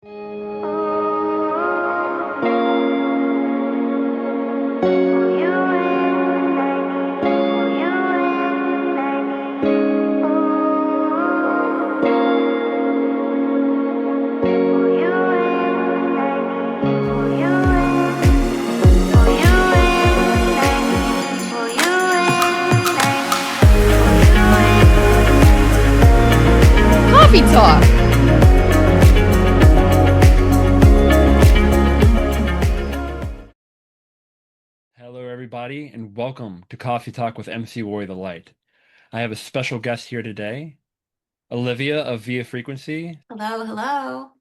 Coffee Talk. Hello, everybody, and welcome to Coffee Talk with MC Warrior the Light. I have a special guest here today, Olivia of Via Frequency. Hello, hello.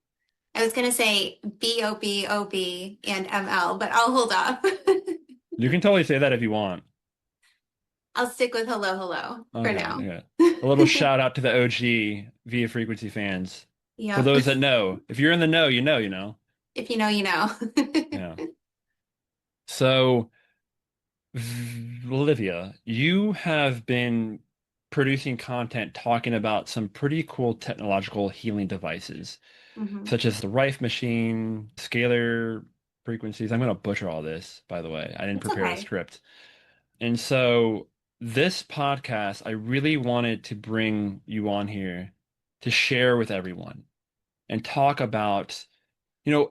I was going to say BOBOB and ML, but I'll hold off. You can totally say that if you want. I'll stick with hello, hello for Okay, now. yeah. A little shout out to the OG Via Frequency fans. For Yep. those that know, if you're in the know, you know, you know. If you know, you know. Yeah. So, Olivia, you have been producing content talking about some pretty cool technological healing devices, Mhm. such as the Rife Machine, Scalar frequencies. I'm going to butcher all this, by the way. I didn't It's prepare a okay. script. And so, this podcast, I really wanted to bring you on here to share with everyone and talk about,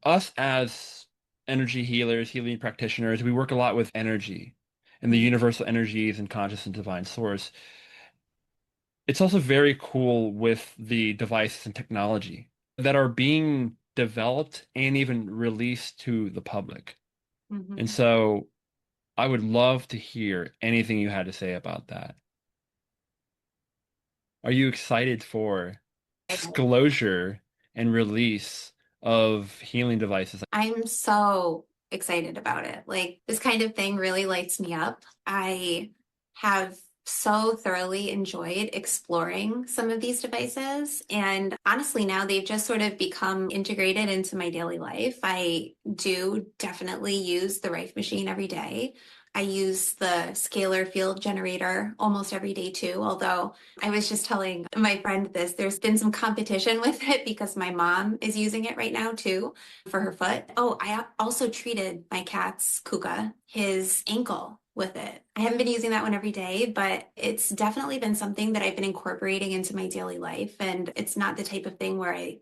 us as energy healers, healing practitioners. We work a lot with energy and the Mhm. universal energies and conscious and divine source. It's also very cool with the devices and technology that are being developed and even released to the public. And Mhm. so I would love to hear anything you had to say about that. Are you excited for disclosure and release of healing devices? I'm so excited about it. Like, this kind of thing really lights me up. I have so thoroughly enjoyed exploring some of these devices. And honestly, now they've just sort of become integrated into my daily life. I do definitely use the Rife machine every day. I use the scalar field generator almost every day too, although I was just telling my friend this, there's been some competition with it because my mom is using it right now too for her foot. Oh, I also treated my cat's Kuka, his ankle with it. I haven't been using that one every day, but it's definitely been something that I've been incorporating into my daily life. And it's not the type of thing where I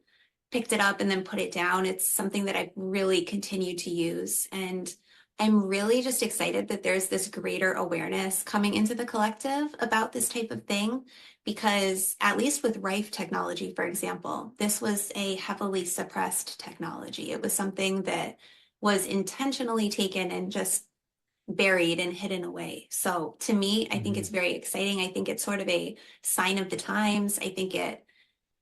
picked it up and then put it down. It's something that I've really continued to use. And I'm really just excited that there's this greater awareness coming into the collective about this type of thing, because at least with Rife technology, for example, this was a heavily suppressed technology. It was something that was intentionally taken and just buried and hidden away. So to me, I think it's Mhm. very exciting. I think it's sort of a sign of the times. I think it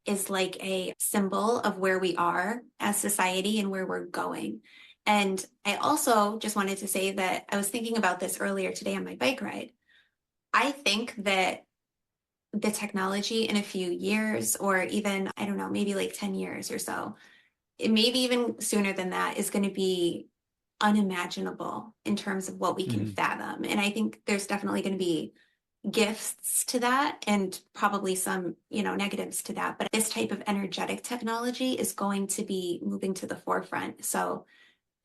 is like a symbol of where we are as society and where we're going. And I also just wanted to say that I was thinking about this earlier today on my bike ride. I think that the technology in a few years, or even, I don't know, maybe like 10 years or so, maybe even sooner than that, is going to be unimaginable in terms of what we can Mhm. fathom. And I think there's definitely going to be gifts to that and probably some, negatives to that. But this type of energetic technology is going to be moving to the forefront. So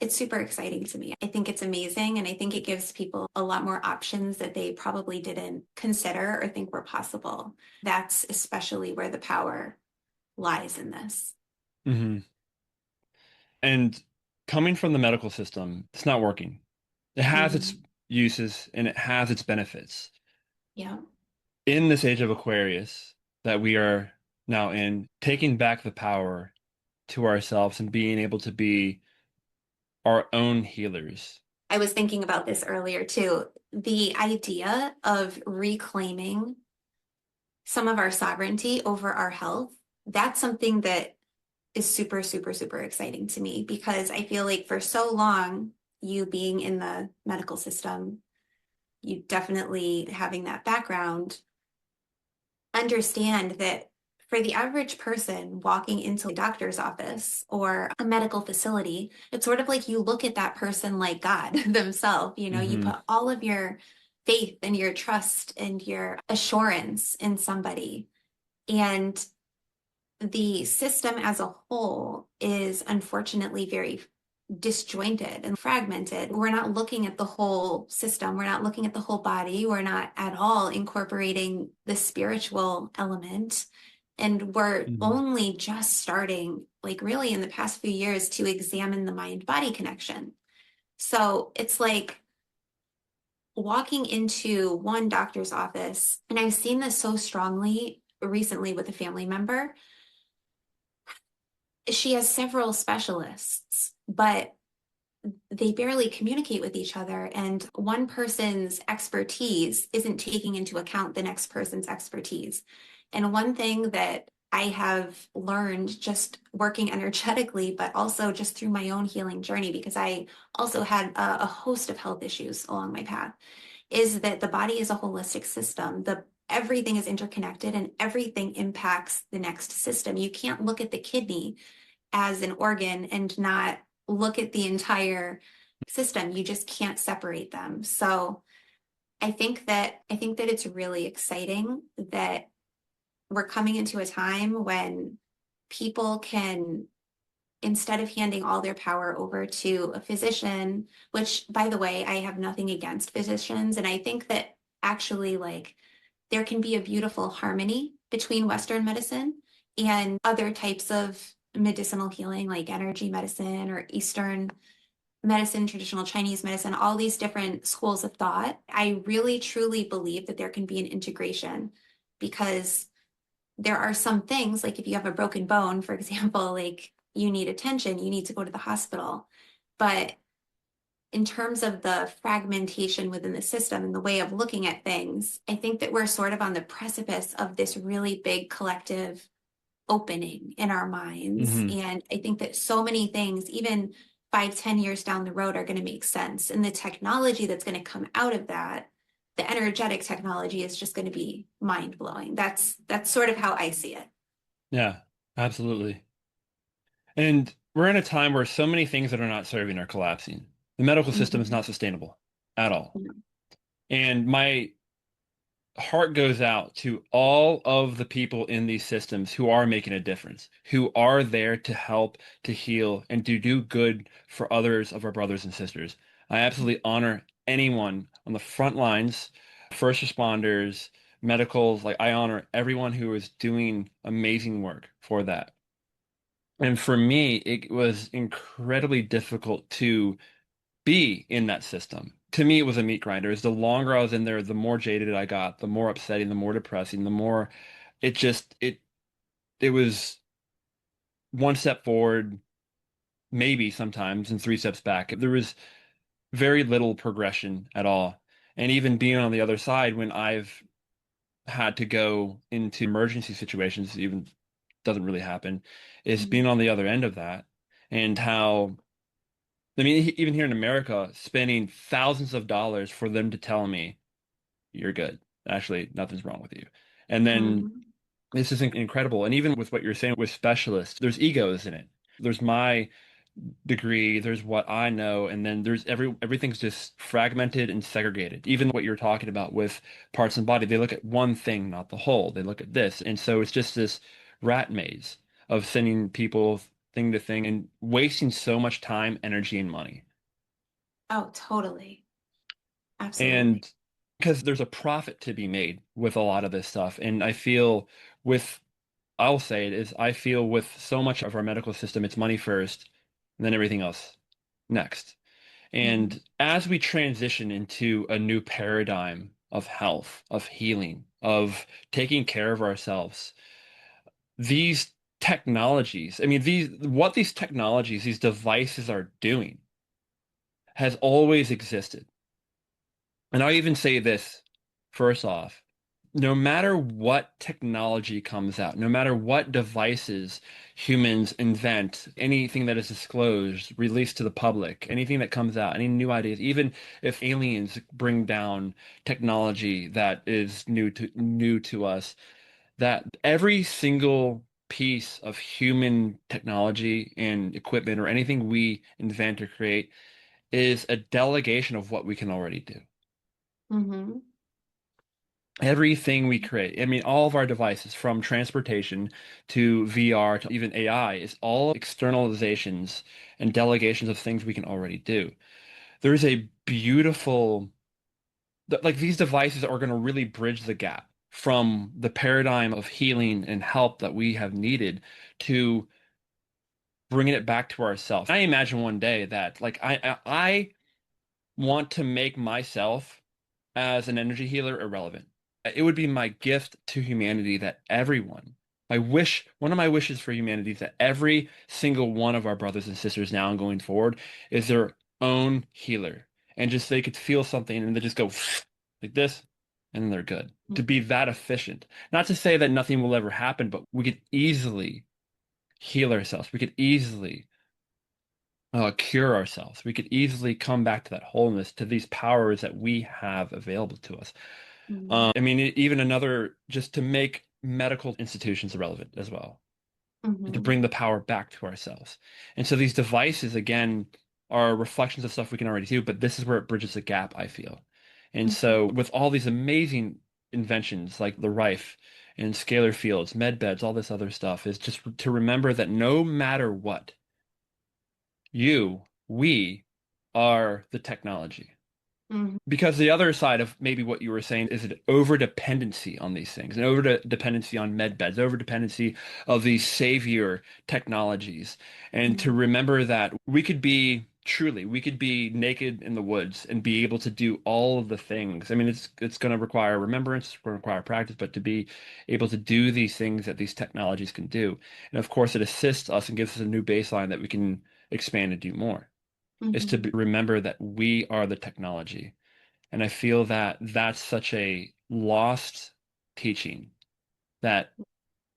it's super exciting to me. I think it's amazing. And I think it gives people a lot more options that they probably didn't consider or think were possible. That's especially where the power lies in this. Mhm. And coming from the medical system, it's not working. It has its Mhm. uses and it has its benefits. Yeah. In this age of Aquarius that we are now in, taking back the power to ourselves and being able to be our own healers. I was thinking about this earlier too. The idea of reclaiming some of our sovereignty over our health, that's something that is super, super, super exciting to me, because I feel like for so long, you being in the medical system, you definitely having that background, understand that for the average person walking into a doctor's office or a medical facility, it's sort of like you look at that person like God themselves. You Hmm. put all of your faith and your trust and your assurance in somebody. And the system as a whole is unfortunately very disjointed and fragmented. We're not looking at the whole system. We're not looking at the whole body. We're not at all incorporating the spiritual element. And we're Mhm. only just starting, like really in the past few years, to examine the mind body connection. So it's like walking into one doctor's office, and I've seen this so strongly recently with a family member. She has several specialists, but they barely communicate with each other. And one person's expertise isn't taking into account the next person's expertise. And one thing that I have learned just working energetically, but also just through my own healing journey, because I also had a host of health issues along my path, is that the body is a holistic system. Everything is interconnected and everything impacts the next system. You can't look at the kidney as an organ and not look at the entire system. You just can't separate them. So I think that it's really exciting that we're coming into a time when people can, instead of handing all their power over to a physician, which by the way, I have nothing against physicians. And I think that actually like there can be a beautiful harmony between Western medicine and other types of medicinal healing like energy medicine or Eastern medicine, traditional Chinese medicine, all these different schools of thought. I really truly believe that there can be an integration because there are some things, like if you have a broken bone, for example, like you need attention, you need to go to the hospital. But in terms of the fragmentation within the system and the way of looking at things, I think that we're sort of on the precipice of this really big collective opening in our minds. Mhm. And I think that so many things, even 5, 10 years down the road, are going to make sense. And the technology that's going to come out of that, the energetic technology, is just going to be mind blowing. That's sort of how I see it. Yeah, absolutely. And we're in a time where so many things that are not serving are collapsing. The medical system is Mhm. not sustainable at all. And my heart goes out to all of the people in these systems who are making a difference, who are there to help, to heal, and to do good for others of our brothers and sisters. I absolutely honor anyone on the front lines, first responders, medicals. Like, I honor everyone who is doing amazing work for that. And for me, it was incredibly difficult to be in that system. To me, it was a meat grinder. As the longer I was in there, the more jaded I got, the more upsetting, the more depressing, the more it just it was one step forward, maybe sometimes, and three steps back. There was very little progression at all. And even being on the other side, when I've had to go into emergency situations, even doesn't really happen, is being Mhm. on the other end of that and how I mean, even here in America, spending thousands of dollars for them to tell me you're good. Actually, nothing's wrong with you. And then Mhm. this is incredible. And even with what you're saying with specialists, there's egos in it. There's my degree, there's what I know, and then there's everything's just fragmented and segregated. Even what you're talking about with parts and body, they look at one thing, not the whole. They look at this. And so it's just this rat maze of sending people thing to thing and wasting so much time, energy, and money. Oh, totally. Absolutely. And because there's a profit to be made with a lot of this stuff. And I feel with, I'll say it is, I feel with so much of our medical system, it's money first, and then everything else next. Mhm. And as we transition into a new paradigm of health, of healing, of taking care of ourselves, these technologies, I mean, what these technologies, these devices are doing has always existed. And I'll even say this first off, no matter what technology comes out, no matter what devices humans invent, anything that is disclosed, released to the public, anything that comes out, any new ideas, even if aliens bring down technology that is new to us, that every single piece of human technology and equipment or anything we invent or create is a delegation of what we can already do. Mhm. Everything we create, I mean, all of our devices, from transportation to VR to even AI, is all externalizations and delegations of things we can already do. There's a beautiful, like these devices are going to really bridge the gap from the paradigm of healing and help that we have needed to bringing it back to ourselves. I imagine one day that like I want to make myself as an energy healer irrelevant. It would be my gift to humanity that everyone, my wish, one of my wishes for humanity is that every single one of our brothers and sisters now and going forward is their own healer. And just they could feel something and they just go like this, and then they're good. To be that efficient. Not to say that nothing will ever happen, but we could easily heal ourselves. We could easily cure ourselves. We could easily come back to that wholeness, to these powers that we have available to us. Mm-hmm. I mean, even another, just to make medical institutions irrelevant as well, and to Mm-hmm. bring the power back to ourselves. And so these devices, again, are reflections of stuff we can already do, but this is where it bridges the gap, I feel. And so with all these amazing inventions like the Rife and scalar fields, med beds, all this other stuff, is just to remember that no matter what, we are the technology. Mm-hmm. Because the other side of maybe what you were saying is an over dependency on these things, an over dependency on med beds, over dependency of these savior technologies. And to remember that we could be naked in the woods and be able to do all of the things. I mean, it's going to require remembrance, it's going to require practice, but to be able to do these things that these technologies can do. And of course, it assists us and gives us a new baseline that we can expand and do more. Is to Mm-hmm. remember that we are the technology. And I feel that that's such a lost teaching, that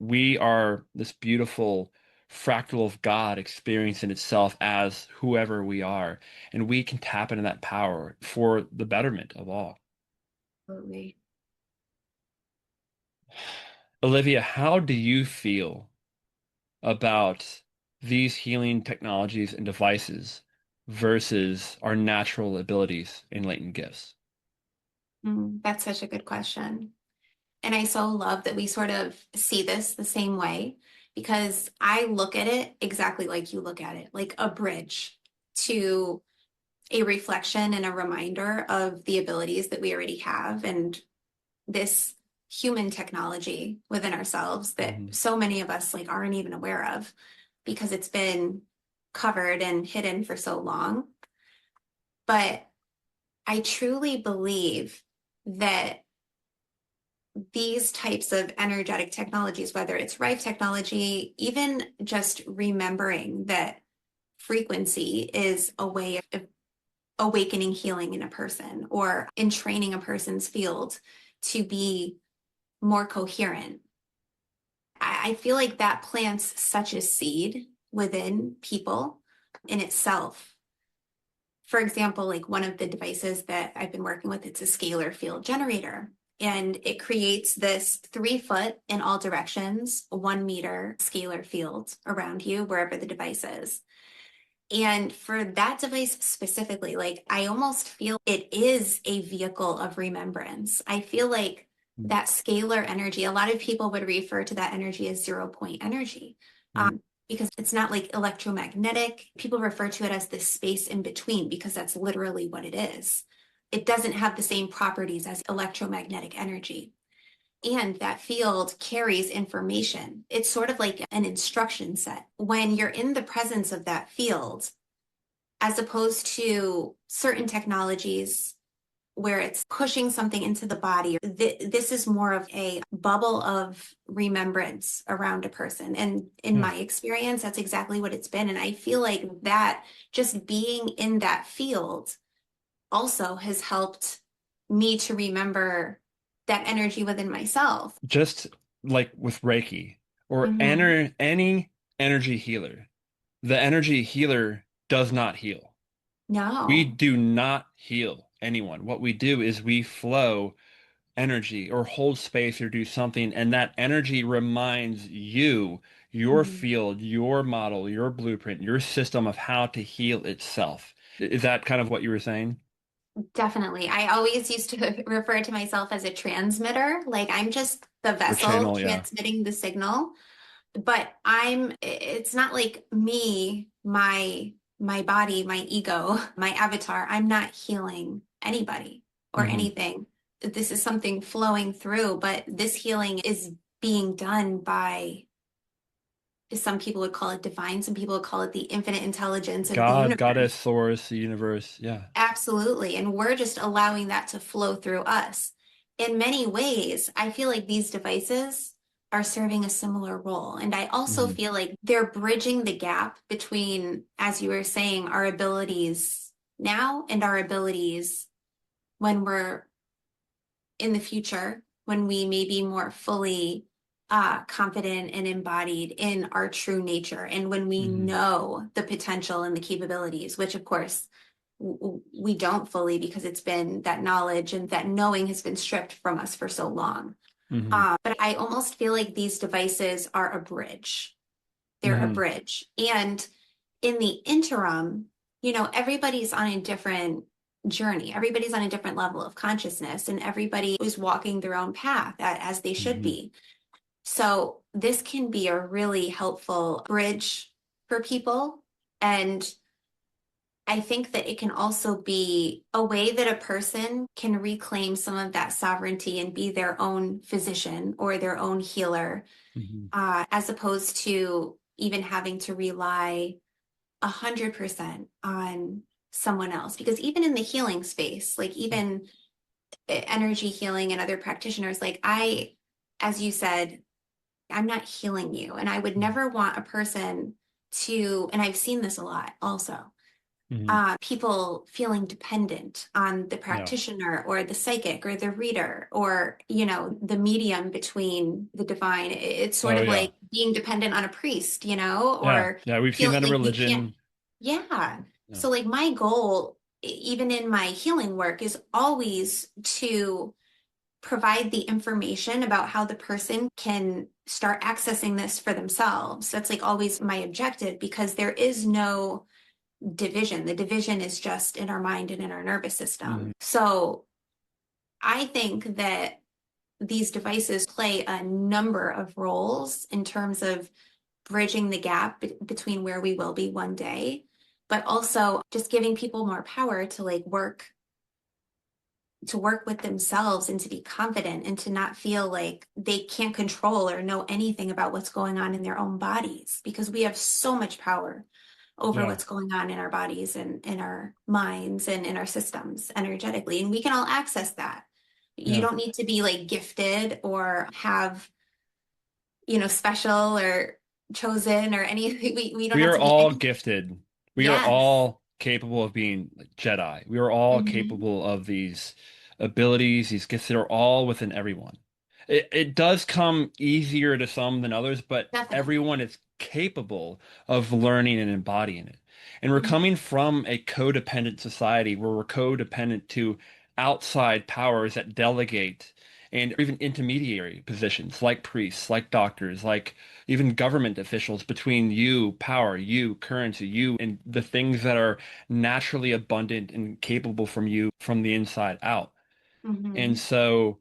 we are this beautiful fractal of God experiencing itself as whoever we are. And we can tap into that power for the betterment of all. Absolutely. Olivia, how do you feel about these healing technologies and devices versus our natural abilities and latent gifts? That's such a good question. And I so love that we sort of see this the same way because I look at it exactly like you look at it, like a bridge to a reflection and a reminder of the abilities that we already have and this human technology within ourselves that Mhm. so many of us like aren't even aware of because it's been covered and hidden for so long. But I truly believe that these types of energetic technologies, whether it's Rife technology, even just remembering that frequency is a way of awakening healing in a person or entraining a person's field to be more coherent. I feel like that plants such a seed within people in itself. For example, like one of the devices that I've been working with, it's a scalar field generator. And it creates this 3 foot in all directions, 1 meter scalar field around you, wherever the device is. And for that device specifically, like I almost feel it is a vehicle of remembrance. I feel like that scalar energy, a lot of people would refer to that energy as 0 point energy. Mhm. Because it's not like electromagnetic. People refer to it as this space in between because that's literally what it is. It doesn't have the same properties as electromagnetic energy. And that field carries information. It's sort of like an instruction set. When you're in the presence of that field, as opposed to certain technologies where it's pushing something into the body, this is more of a bubble of remembrance around a person. And in Yeah. my experience, that's exactly what it's been. And I feel like that just being in that field also has helped me to remember that energy within myself. Just like with Reiki or Mm-hmm. any energy healer, the energy healer does not heal. We No. do not heal anyone. What we do is we flow energy or hold space or do something, and that energy reminds you, your Mhm. field, your model, your blueprint, your system of how to heal itself. Is that kind of what you were saying? Definitely. I always used to refer to myself as a transmitter. Like I'm just the Or vessel channel, yeah. transmitting the signal, but it's not like me, my body, my ego, my avatar. I'm not healing anybody or Hmm. anything. This is something flowing through, but this healing is being done by, some people would call it divine, some people would call it the infinite intelligence of the God, universe. goddess, source, the universe. Yeah. Absolutely. And we're just allowing that to flow through us. In many ways, I feel like these devices are serving a similar role. And I also Hmm. feel like they're bridging the gap between, as you were saying, our abilities now and our abilities when we're in the future, when we may be more fully confident and embodied in our true nature, and when we Hmm. know the potential and the capabilities, which of course we don't fully because it's been that knowledge and that knowing has been stripped from us for so long. Hmm. But I almost feel like these devices are a bridge. They're a Hmm. bridge. And in the interim, everybody's on a different journey. Everybody's on a different level of consciousness, and everybody is walking their own path as they should Hmm. be. So this can be a really helpful bridge for people. And I think that it can also be a way that a person can reclaim some of that sovereignty and be their own physician or their own healer, Hmm. as opposed to even having to rely 100% on someone else. Because even in the healing space, like even energy healing and other practitioners, like as you said, I'm not healing you. And I would never want a person to, and I've seen this a lot also, Hmm. people feeling dependent on the Yeah. practitioner or the psychic or the reader or, the medium between the divine. It's sort Oh, of yeah. like being dependent on a priest, Yeah. or Yeah. We've seen feeling that in like you can't. religion. Yeah. Yeah. So, like, my goal, even in my healing work, is always to provide the information about how the person can start accessing this for themselves. That's like always my objective because there is no division. The division is just in our mind and in our nervous Hmm. system. So I think that these devices play a number of roles in terms of bridging the gap between where we will be one day, but also just giving people more power to like work with themselves and to be confident and to not feel like they can't control or know anything about what's going on in their own bodies because we have so much power over Yeah. what's going on in our bodies and in our minds and in our systems energetically. And we can all access that. You Yeah. don't need to be like gifted or have, special or chosen or anything. We don't We have are to be all any. gifted. We are Yes. all capable of being like Jedi. We are all Hmm. capable of these abilities, these gifts that are all within everyone. It does come easier to some than others, but Definitely. everyone is capable of learning and embodying it. And we're Hmm. coming from a codependent society where we're codependent to outside powers that delegate and even intermediary positions like priests, like doctors, like even government officials between you, power, you, currency, you, and the things that are naturally abundant and capable from you from the inside out. And Hmm. so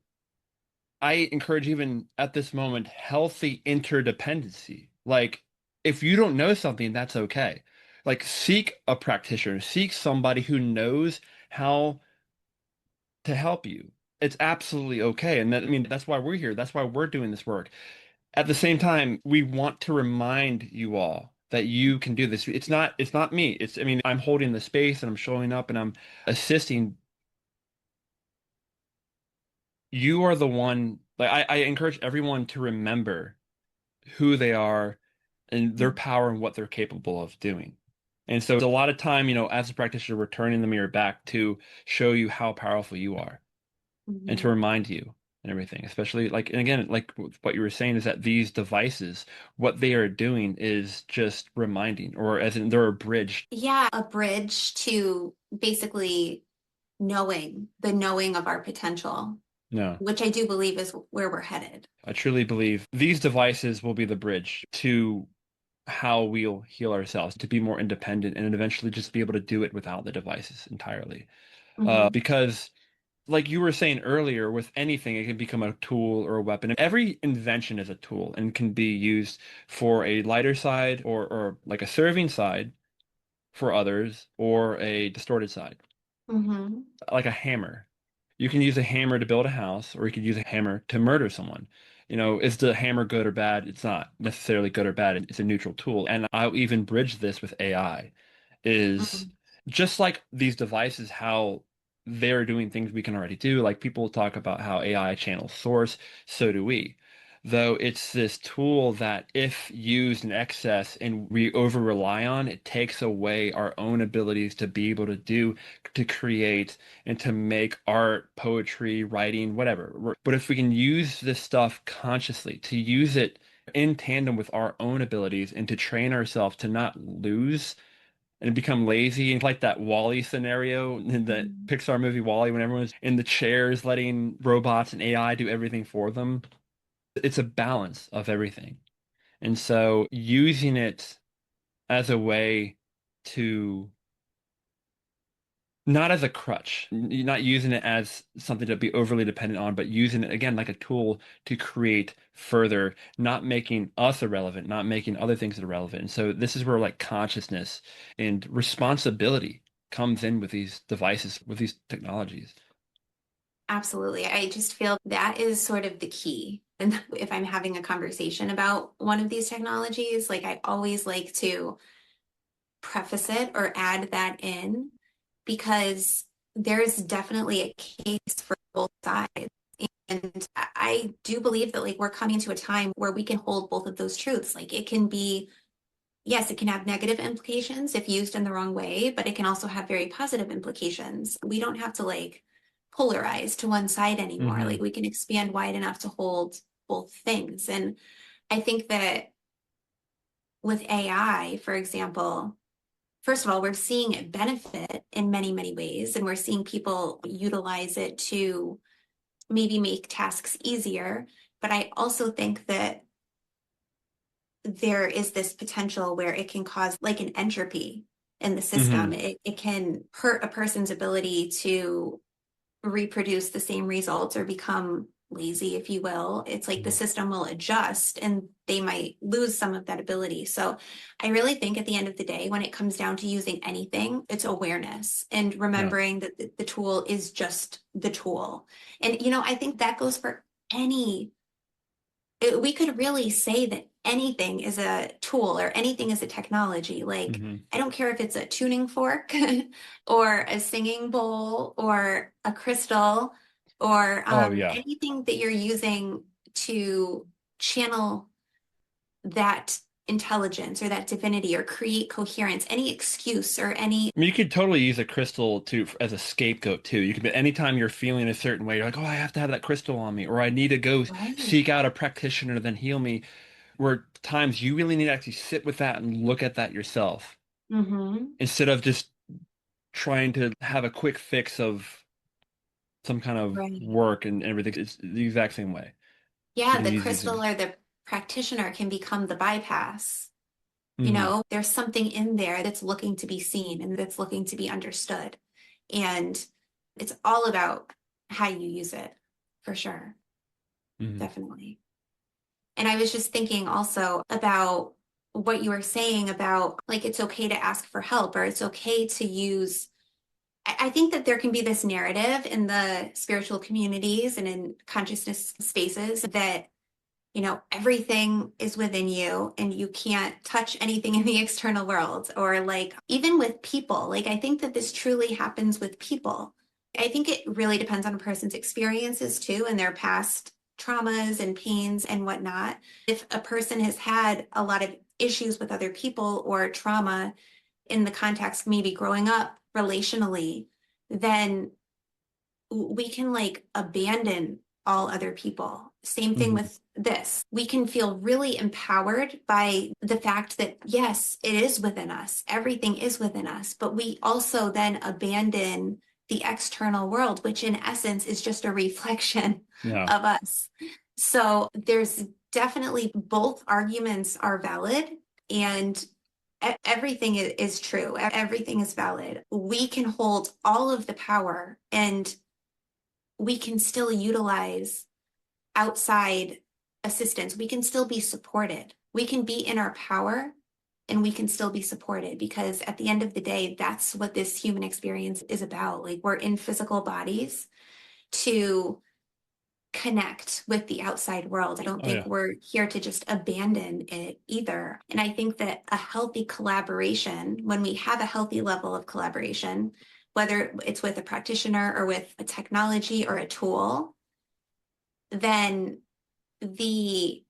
I encourage even at this moment healthy interdependency. Like if you don't know something, that's okay. Like seek a practitioner, seek somebody who knows how to help you. It's absolutely okay. And that, I mean, that's why we're here. That's why we're doing this work. At the same time, we want to remind you all that you can do this. It's not me. I mean, I'm holding the space and I'm showing up and I'm assisting. You are the one, like I encourage everyone to remember who they are and their power and what they're capable of doing. And so it's a lot of time, as a practitioner, we're turning the mirror back to show you how powerful you are and to Hmm. remind you and everything, especially like, and again, like what you were saying is that these devices, what they are doing is just reminding, or as in they're a bridge. Yeah, a bridge to basically the knowing of our potential, No, which I do believe is where we're headed. I truly believe these devices will be the bridge to how we'll heal ourselves, to be more independent and eventually just be able to do it without the devices entirely. Hmm. Because like you were saying earlier, with anything, it can become a tool or a weapon. Every invention is a tool and can be used for a lighter side or like a serving side for others or a distorted side, Hmm. like a hammer. You can use a hammer to build a house, or you could use a hammer to murder someone. Is the hammer good or bad? It's not necessarily good or bad. It's a neutral tool. And I'll even bridge this with AI, is just like these devices, how they're doing things we can already do. Like people talk about how AI channels source, so do we. Though it's this tool that, if used in excess and we over rely on, it takes away our own abilities to be able to do, to create, and to make art, poetry, writing, whatever. But if we can use this stuff consciously, to use it in tandem with our own abilities and to train ourselves to not lose and become lazy, and like that Wall-E scenario in the Hmm. Pixar movie Wall-E, when everyone's in the chairs letting robots and AI do everything for them. It's a balance of everything. And so using it as a way to, not as a crutch. You're not using it as something to be overly dependent on, but using it again like a tool to create further, not making us irrelevant, not making other things irrelevant. And so this is where like consciousness and responsibility comes in with these devices, with these technologies. Absolutely. I just feel that is sort of the key. And if I'm having a conversation about one of these technologies, like I always like to preface it or add that in because there's definitely a case for both sides. And I do believe that like we're coming to a time where we can hold both of those truths. Like it can be, yes, it can have negative implications if used in the wrong way, but it can also have very positive implications. We don't have to like polarize to one side anymore. Like Hmm. we can expand wide enough to hold both things. And I think that with AI, for example, first of all, we're seeing it benefit in many, many ways, and we're seeing people utilize it to maybe make tasks easier. But I also think that there is this potential where it can cause like an entropy in the system. Hmm. It can hurt a person's ability to reproduce the same results or become lazy, if you will. It's like the system will adjust and they might lose some of that ability. So I really think at the end of the day, when it comes down to using anything, it's awareness and Yeah. remembering that the tool is just the tool. And, I think that goes for any we could really say that anything is a tool or anything is a technology. Like, Hmm. I don't care if it's a tuning fork or a singing bowl or a crystal or Oh yeah. anything that you're using to channel that intelligence or that divinity or create coherence, any excuse or any. I mean, you could totally use a crystal to as a scapegoat too. You could, anytime you're feeling a certain way, you're like, oh, I have to have that crystal on me, or I need to go Right. seek out a practitioner, then heal me. Where times you really need to actually sit with that and look at that yourself Mm-hmm. instead of just trying to have a quick fix of some kind of Right. work and everything. It's the exact same way. You Yeah, can the use these. crystal or the practitioner can become the bypass. Hmm. There's something in there that's looking to be seen and that's looking to be understood. And it's all about how you use it, for sure. Hmm. Definitely. And I was just thinking also about what you were saying about like it's okay to ask for help or it's okay to use. I think that there can be this narrative in the spiritual communities and in consciousness spaces that everything is within you and you can't touch anything in the external world. Or like even with people, like I think that this truly happens with people. I think it really depends on a person's experiences too and their past traumas and pains and whatnot. If a person has had a lot of issues with other people or trauma in the context, maybe growing up relationally, then we can like abandon all other people. Same thing Hmm. with this. We can feel really empowered by the fact that, yes, it is within us. Everything is within us. But we also then abandon the external world, which in essence is just a reflection Yeah. of us. So there's definitely both arguments are valid. And everything is true. Everything is valid. We can hold all of the power and we can still utilize outside assistance. We can still be supported. We can be in our power and we can still be supported because at the end of the day, that's what this human experience is about. Like we're in physical bodies to connect with the outside world. I don't Oh think yeah. we're here to just abandon it either. And I think that a healthy collaboration, when we have a healthy level of collaboration, whether it's with a practitioner or with a technology or a tool, then the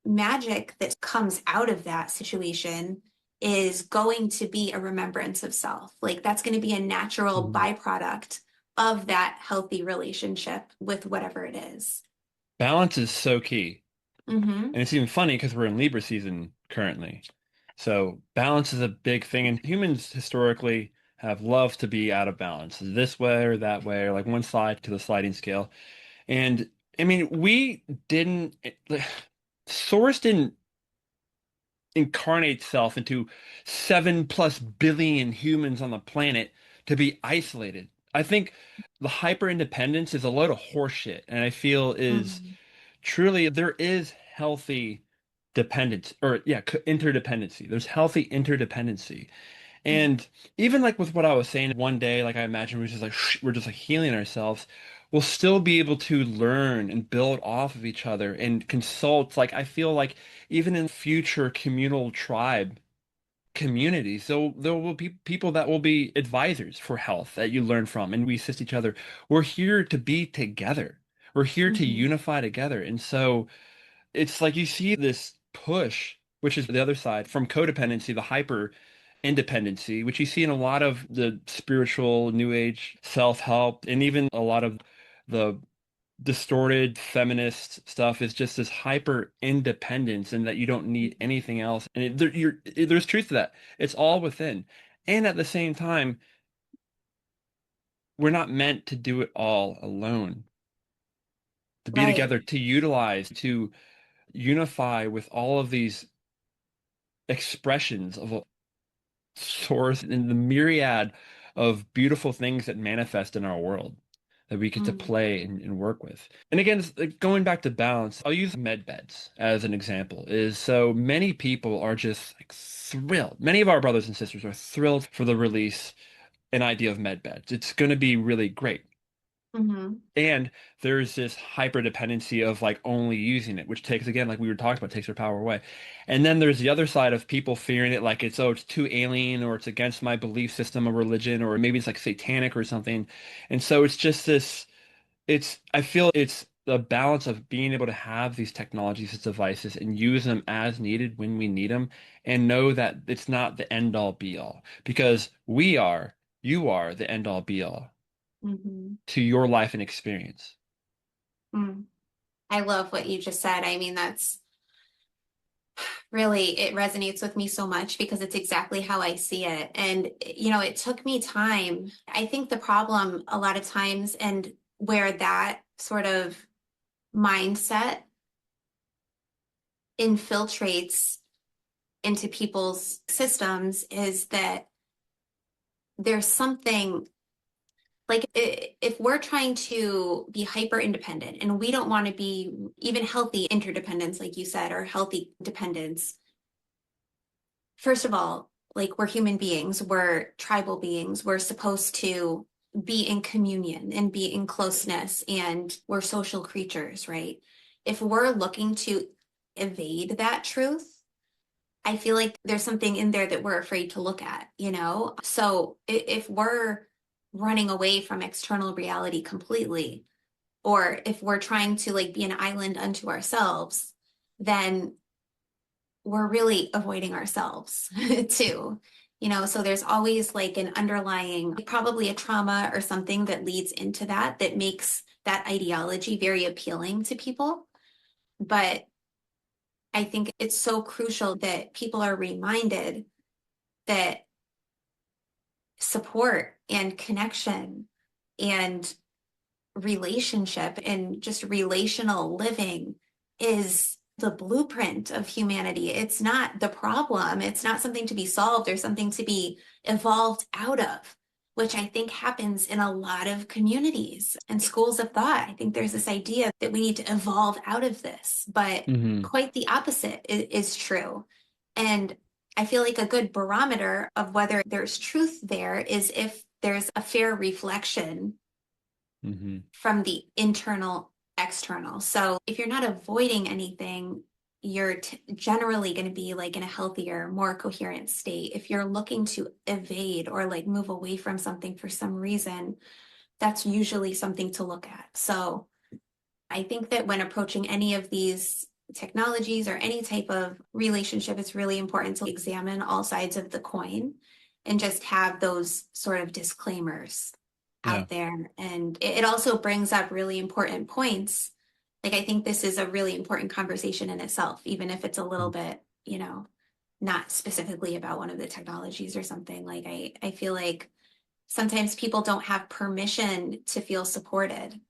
magic that comes out of that situation is going to be a remembrance of self. Like that's going to be a natural Mhm. byproduct of that healthy relationship with whatever it is. Balance is so key. Mm-hmm. And it's even funny because we're in Libra season currently. So balance is a big thing. And humans historically have loved to be out of balance, this way or that way, or like one side to the sliding scale. And I mean, we didn't, Source didn't incarnate itself into 7+ billion humans on the planet to be isolated. I think the hyper independence is a load of horseshit, and I feel is Mm-hmm. truly there is healthy dependence or yeah, interdependency. There's healthy interdependency. And even like with what I was saying, one day, like I imagine we're just like healing ourselves. We'll still be able to learn and build off of each other and consult. Like I feel like even in future communal tribe communities, there will be people that will be advisors for health that you learn from, and we assist each other. We're here to be together. We're here to Mm-hmm. unify together. And so it's like you see this push, which is the other side from codependency, the hyper independency, which you see in a lot of the spiritual new age self-help and even a lot of the distorted feminist stuff is just this hyper independence and that you don't need anything else. And there's truth to that. It's all within. And at the same time, we're not meant to do it all alone. To be Right. together, to utilize, to unify with all of these expressions of a source and the myriad of beautiful things that manifest in our world that we get to Mm-hmm. play and work with. And again, like going back to balance, I'll use med beds as an example. Is so many people are just like thrilled. Many of our brothers and sisters are thrilled for the release and idea of med beds. It's going to be really great. Mm-hmm. And there's this hyper dependency of like only using it, which takes, again, like we were talking about, takes their power away. And then there's the other side of people fearing it like it's, oh, it's too alien or it's against my belief system of religion, or maybe it's like satanic or something. And so it's just this, I feel it's the balance of being able to have these technologies, these devices, and use them as needed when we need them, and know that it's not the end all be all because you are the end all be all Mm-hmm. to your life and experience. Mm. I love what you just said. I mean, that's really, it resonates with me so much because it's exactly how I see it. And, it took me time. I think the problem a lot of times, and where that sort of mindset infiltrates into people's systems, is that there's something like if we're trying to be hyper independent and we don't want to be even healthy interdependence, like you said, or healthy dependence. First of all, like we're human beings, we're tribal beings, we're supposed to be in communion and be in closeness, and we're social creatures, right? If we're looking to evade that truth, I feel like there's something in there that we're afraid to look at. So if we're running away from external reality completely, or if we're trying to like be an island unto ourselves, then we're really avoiding ourselves too. So there's always like an underlying, probably a trauma or something that leads into that makes that ideology very appealing to people. But I think it's so crucial that people are reminded that support and connection and relationship and just relational living is the blueprint of humanity. It's not the problem. It's not something to be solved or something to be evolved out of, which I think happens in a lot of communities and schools of thought. I think there's this idea that we need to evolve out of this, but Hmm. quite the opposite is true. And I feel like a good barometer of whether there's truth there is if there's a fair reflection Hmm. from the internal external. So if you're not avoiding anything, you're generally going to be like in a healthier, more coherent state. If you're looking to evade or like move away from something for some reason, that's usually something to look at. So I think that when approaching any of these technologies or any type of relationship, it's really important to examine all sides of the coin and just have those sort of disclaimers Yeah. out there. And it also brings up really important points. Like, I think this is a really important conversation in itself, even if it's a little bit, not specifically about one of the technologies or something. Like, I feel like sometimes people don't have permission to feel supported.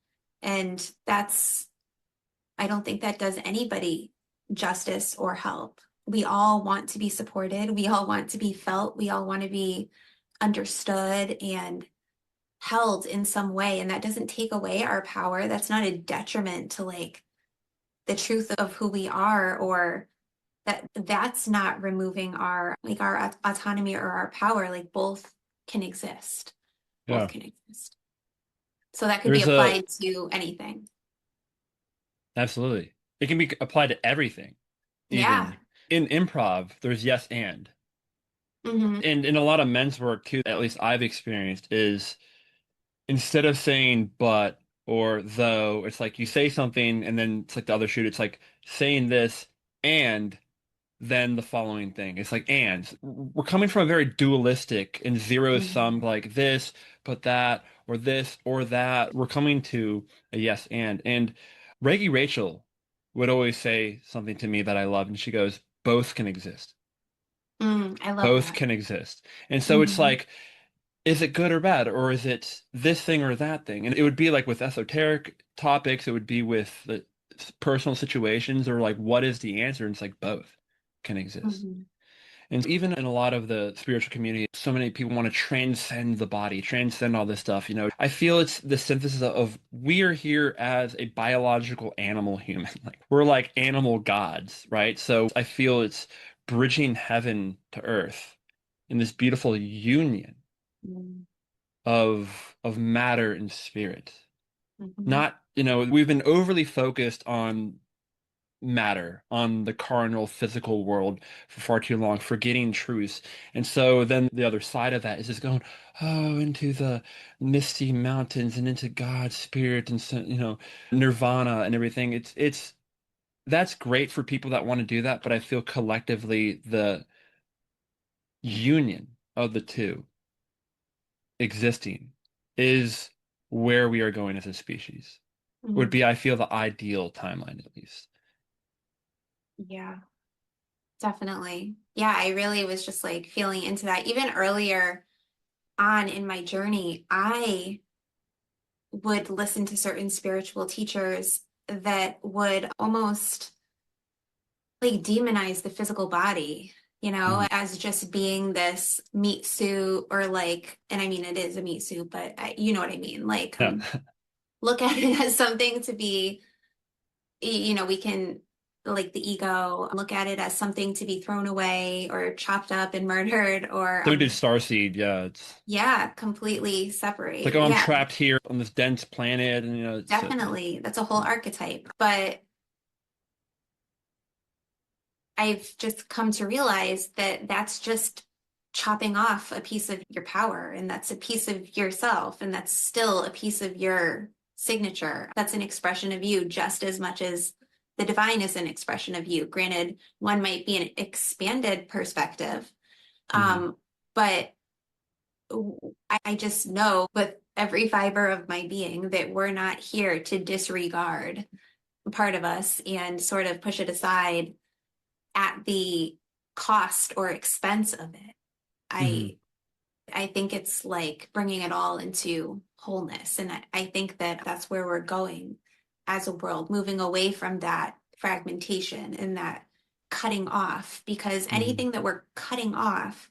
And I don't think that does anybody justice or help. We all want to be supported. We all want to be felt. We all want to be understood and held in some way. And that doesn't take away our power. That's not a detriment to like the truth of who we are, or that's not removing our like our autonomy or our power. Like both can exist. Both Yeah. can exist. So that could be There's a applied to anything. Absolutely. It can be applied to everything. Yeah. Even in improv, there's yes and. Hmm. And in a lot of men's work too, at least I've experienced, is instead of saying but or though, it's like you say something and then it's like the other shoot, it's like saying this and then the following thing. It's like and. We're coming from a very dualistic and zero Hmm. sum, like this, but that, or this, or that. We're coming to a yes and. And Reggie Rachel would always say something to me that I love, and she goes, both can exist. I love Both that. can exist. And so it's Hmm. like, is it good or bad? Or is it this thing or that thing? And it would be like with esoteric topics, it would be with the personal situations, or like, what is the answer? And it's like both can exist. Hmm. And even in a lot of the spiritual community, so many people want to transcend the body, transcend all this stuff. I feel it's the synthesis of we are here as a biological animal human. Like we're like animal gods, right? So I feel it's bridging heaven to earth in this beautiful union of matter and spirit. Hmm. Not, we've been overly focused on matter, on the carnal physical world for far too long, forgetting truths. And so then the other side of that is just going, oh, into the misty mountains and into God's spirit and so, nirvana and everything. It's that's great for people that want to do that, but I feel collectively the union of the two existing is where we are going as a species. Would Hmm. be, I feel, the ideal timeline at least. Yeah, definitely. Yeah, I really was just like feeling into that. Even earlier on in my journey, I would listen to certain spiritual teachers that would almost like demonize the physical body, Mhm. as just being this meat suit or like, and I mean, it is a meat suit, but you know what I mean? Like, Yeah. look at it as something to be, we can like the ego, look at it as something to be thrown away or chopped up and murdered or, So we did Starseed, yeah. It's yeah, completely like, separate. oh, I'm Yeah, trapped here on this dense planet, and it's definitely. That's a whole archetype. But I've just come to realize that that's just chopping off a piece of your power, and that's a piece of yourself, and that's still a piece of your signature. That's an expression of you just as much as the divine is an expression of you. Granted, one might be an expanded perspective, hmm. but I just know with every fiber of my being that we're not here to disregard part of us and sort of push it aside at the cost or expense of it. Hmm. I I think it's like bringing it all into wholeness, and I think that that's where we're going as a world, moving away from that fragmentation and that cutting off, because Hmm. anything that we're cutting off,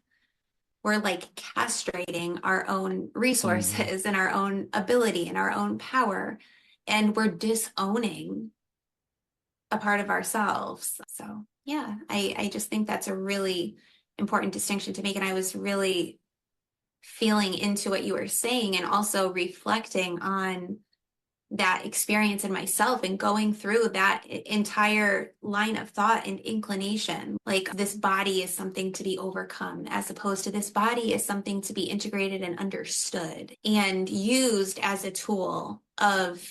we're like castrating our own Hmm. resources and our own ability and our own power, and we're disowning a part of ourselves. So yeah, I just think that's a really important distinction to make. And I was really feeling into what you were saying and also reflecting on that experience in myself and going through that entire line of thought and inclination. Like this body is something to be overcome, as opposed to this body is something to be integrated and understood and used as a tool of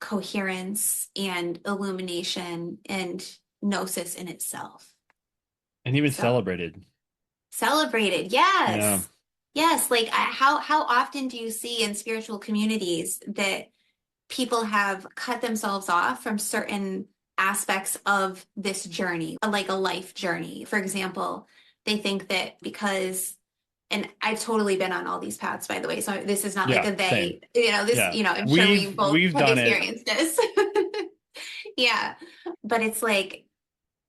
coherence and illumination and gnosis in itself. And even So celebrated. celebrated, Yeah. yes. Yes, like how often do you see in spiritual communities that people have cut themselves off from certain aspects of this journey, like a life journey? For example, they think that because, and I've totally been on all these paths, by the way, so this is not like Yeah. a Same. they, this, Yeah. I'm sure we both We've have done it. experienced this. Yeah. But it's like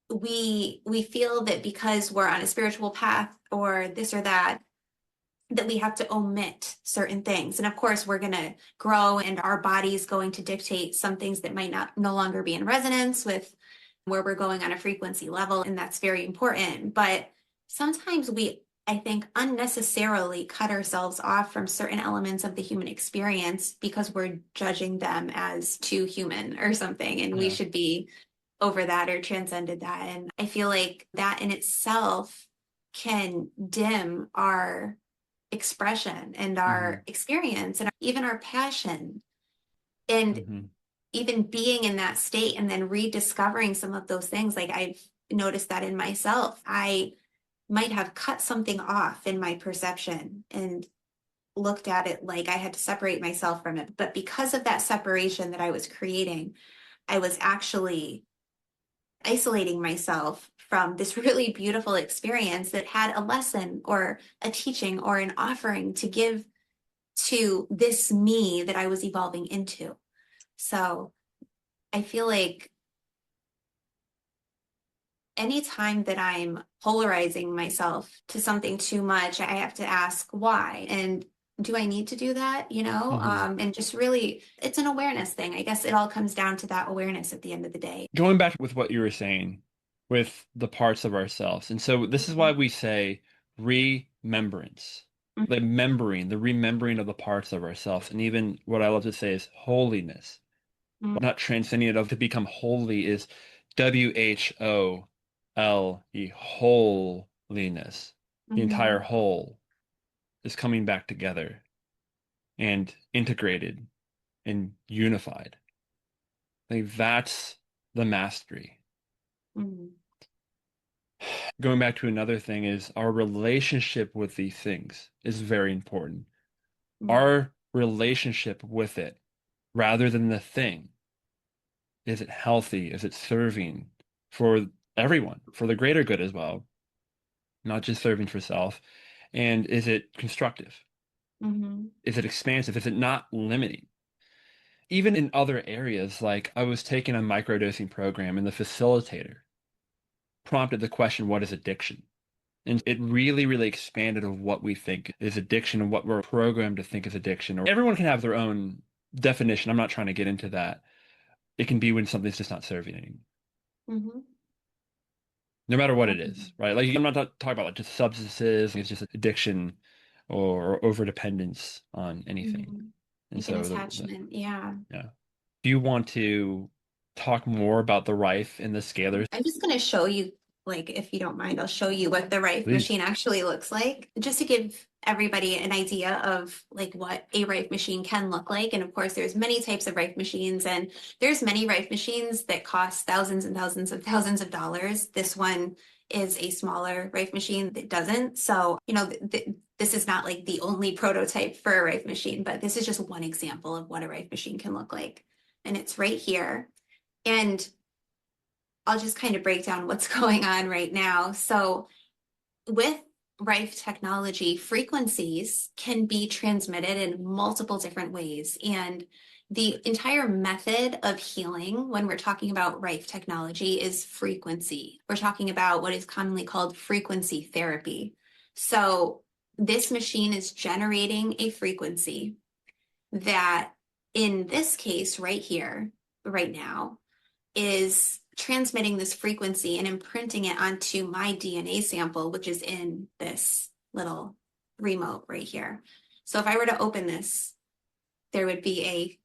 we feel that because we're on a spiritual path or this or that we have to omit certain things. And of course, we're going to grow and our body's going to dictate some things that might not no longer be in resonance with where we're going on a frequency level. And that's very important. But sometimes we, I think, unnecessarily cut ourselves off from certain elements of the human experience because we're judging them as too human or something. And we Yeah. should be over that or transcended that. And I feel like that in itself can dim our expression and Hmm. our experience and even our passion. And Hmm. even being in that state and then rediscovering some of those things, like I've noticed that in myself. I might have cut something off in my perception and looked at it like I had to separate myself from it. But because of that separation that I was creating, I was actually isolating myself from this really beautiful experience that had a lesson or a teaching or an offering to give to this me that I was evolving into. So I feel like anytime that I'm polarizing myself to something too much, I have to ask why. And do I need to do that? Hmm. And just really, it's an awareness thing. I guess it all comes down to that awareness at the end of the day. Going back with what you were saying with the parts of ourselves. And so this is why Mhm. we say remembrance, the remembering of the parts of ourselves. And even what I love to say is holiness, Mhm. not transcending it of to become holy is WHOLE, holiness. The entire Mhm. whole is coming back together and integrated and unified. I think that's the mastery. Mhm. Going back to another thing is our relationship with these things is very important. Mhm. Our relationship with it, rather than the thing, is it healthy? Is it serving for everyone, for the greater good as well, not just serving for self? And is it constructive? Mhm. Is it expansive? Is it not limiting? Even in other areas, like I was taking a microdosing program and the facilitator prompted the question, what is addiction? And it really, really expanded of what we think is addiction and what we're programmed to think is addiction. Or everyone can have their own definition. I'm not trying to get into that. It can be when something's just not serving anymore, Mhm. no matter what it is, Mhm. right? Like I'm not talking about like just substances. It's just addiction or over dependence on anything. Mhm. And Like an so attachment. Yeah. yeah. Do you want to talk more about the Rife and the scalars? I'm just going to show you, like, if you don't mind, I'll show you what the Rife Please. machine actually looks like, just to give everybody an idea of like what a Rife machine can look like. And of course, there's many types of Rife machines, and there's many Rife machines that cost thousands and thousands of dollars. This one is a smaller Rife machine that doesn't. So, this is not like the only prototype for a Rife machine, but this is just one example of what a Rife machine can look like. And it's right here. And I'll just kind of break down what's going on right now. So, with Rife technology, frequencies can be transmitted in multiple different ways. And the entire method of healing when we're talking about Rife technology is frequency. We're talking about what is commonly called frequency therapy. So this machine is generating a frequency that, in this case right here, right now, is transmitting this frequency and imprinting it onto my DNA sample, which is in this little remote right here. So if I were to open this, there would be a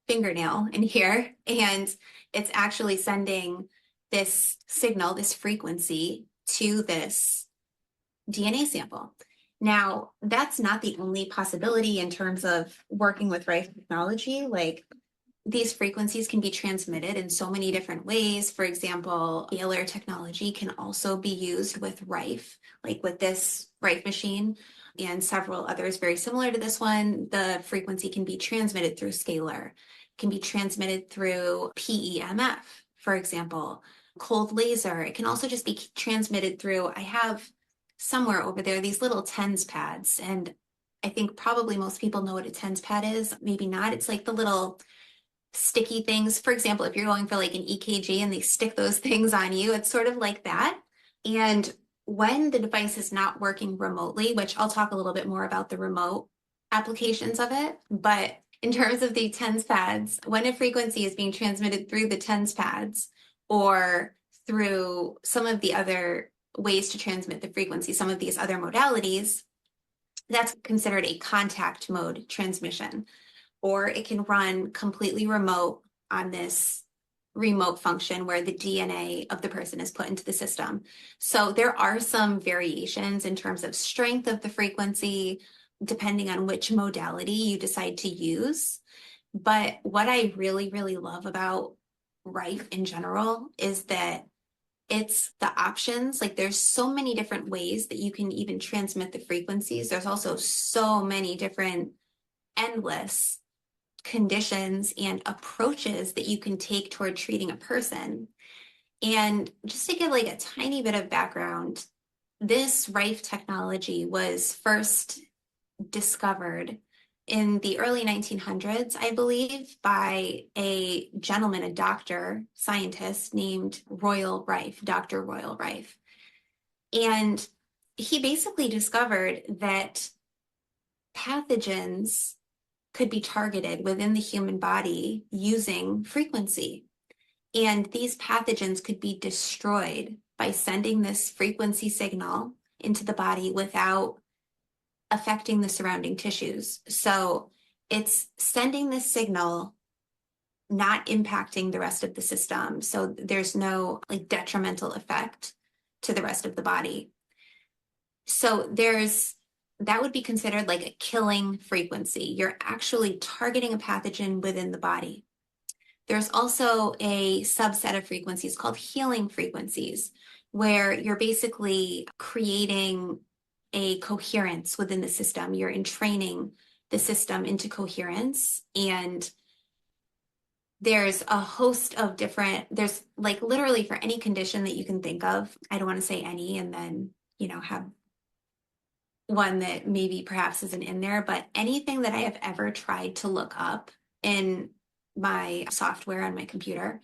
fingernail in here, and it's actually sending this signal, this frequency, to this DNA sample. Now, that's not the only possibility in terms of working with Rife technology. Like, these frequencies can be transmitted in so many different ways. For example, Scalar technology can also be used with Rife, like with this Rife machine and several others very similar to this one. The frequency can be transmitted through Scalar, can be transmitted through PEMF, for example, cold laser. It can also just be transmitted through, I have somewhere over there these little TENS pads, and I think probably most people know what a TENS pad is. Maybe not. It's like the little sticky things. For example, if you're going for like an EKG and they stick those things on you, it's sort of like that. And when the device is not working remotely, which I'll talk a little bit more about the remote applications of it, but in terms of the TENS pads, when a frequency is being transmitted through the TENS pads or through some of the other ways to transmit the frequency, some of these other modalities, that's considered a contact mode transmission, or it can run completely remote on this remote function where the DNA of the person is put into the system. So there are some variations in terms of strength of the frequency, depending on which modality you decide to use. But what I really, really love about Rife in general is that it's the options. Like, there's so many different ways that you can even transmit the frequencies. There's also so many different endless conditions and approaches that you can take toward treating a person. And just to give like a tiny bit of background, this Rife technology was first discovered in the early 1900s, I believe, by a gentleman, a doctor, scientist named Royal Rife, Dr. Royal Rife. And he basically discovered that pathogens could be targeted within the human body using frequency. And these pathogens could be destroyed by sending this frequency signal into the body without affecting the surrounding tissues. So it's sending this signal, not impacting the rest of the system. So there's no like detrimental effect to the rest of the body. So that would be considered like a killing frequency. You're actually targeting a pathogen within the body. There's also a subset of frequencies called healing frequencies, where you're basically creating a coherence within the system. You're entraining the system into coherence. And there's a host of there's like literally for any condition that you can think of. I don't want to say any and then, have one that maybe perhaps isn't in there, but anything that I have ever tried to look up in my software on my computer,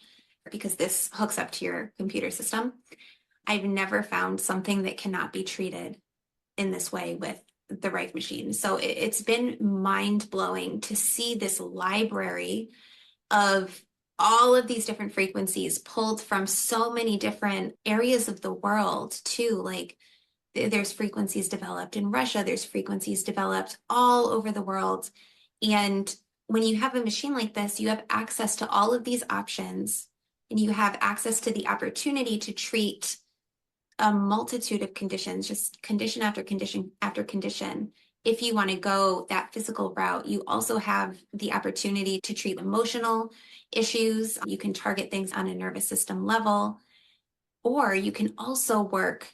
because this hooks up to your computer system, I've never found something that cannot be treated in this way with the Rife machine. So it's been mind-blowing to see this library of all of these different frequencies pulled from so many different areas of the world too. Like, there's frequencies developed in Russia, there's frequencies developed all over the world. And when you have a machine like this, you have access to all of these options, and you have access to the opportunity to treat a multitude of conditions, just condition after condition after condition. If you want to go that physical route, you also have the opportunity to treat emotional issues. You can target things on a nervous system level, or you can also work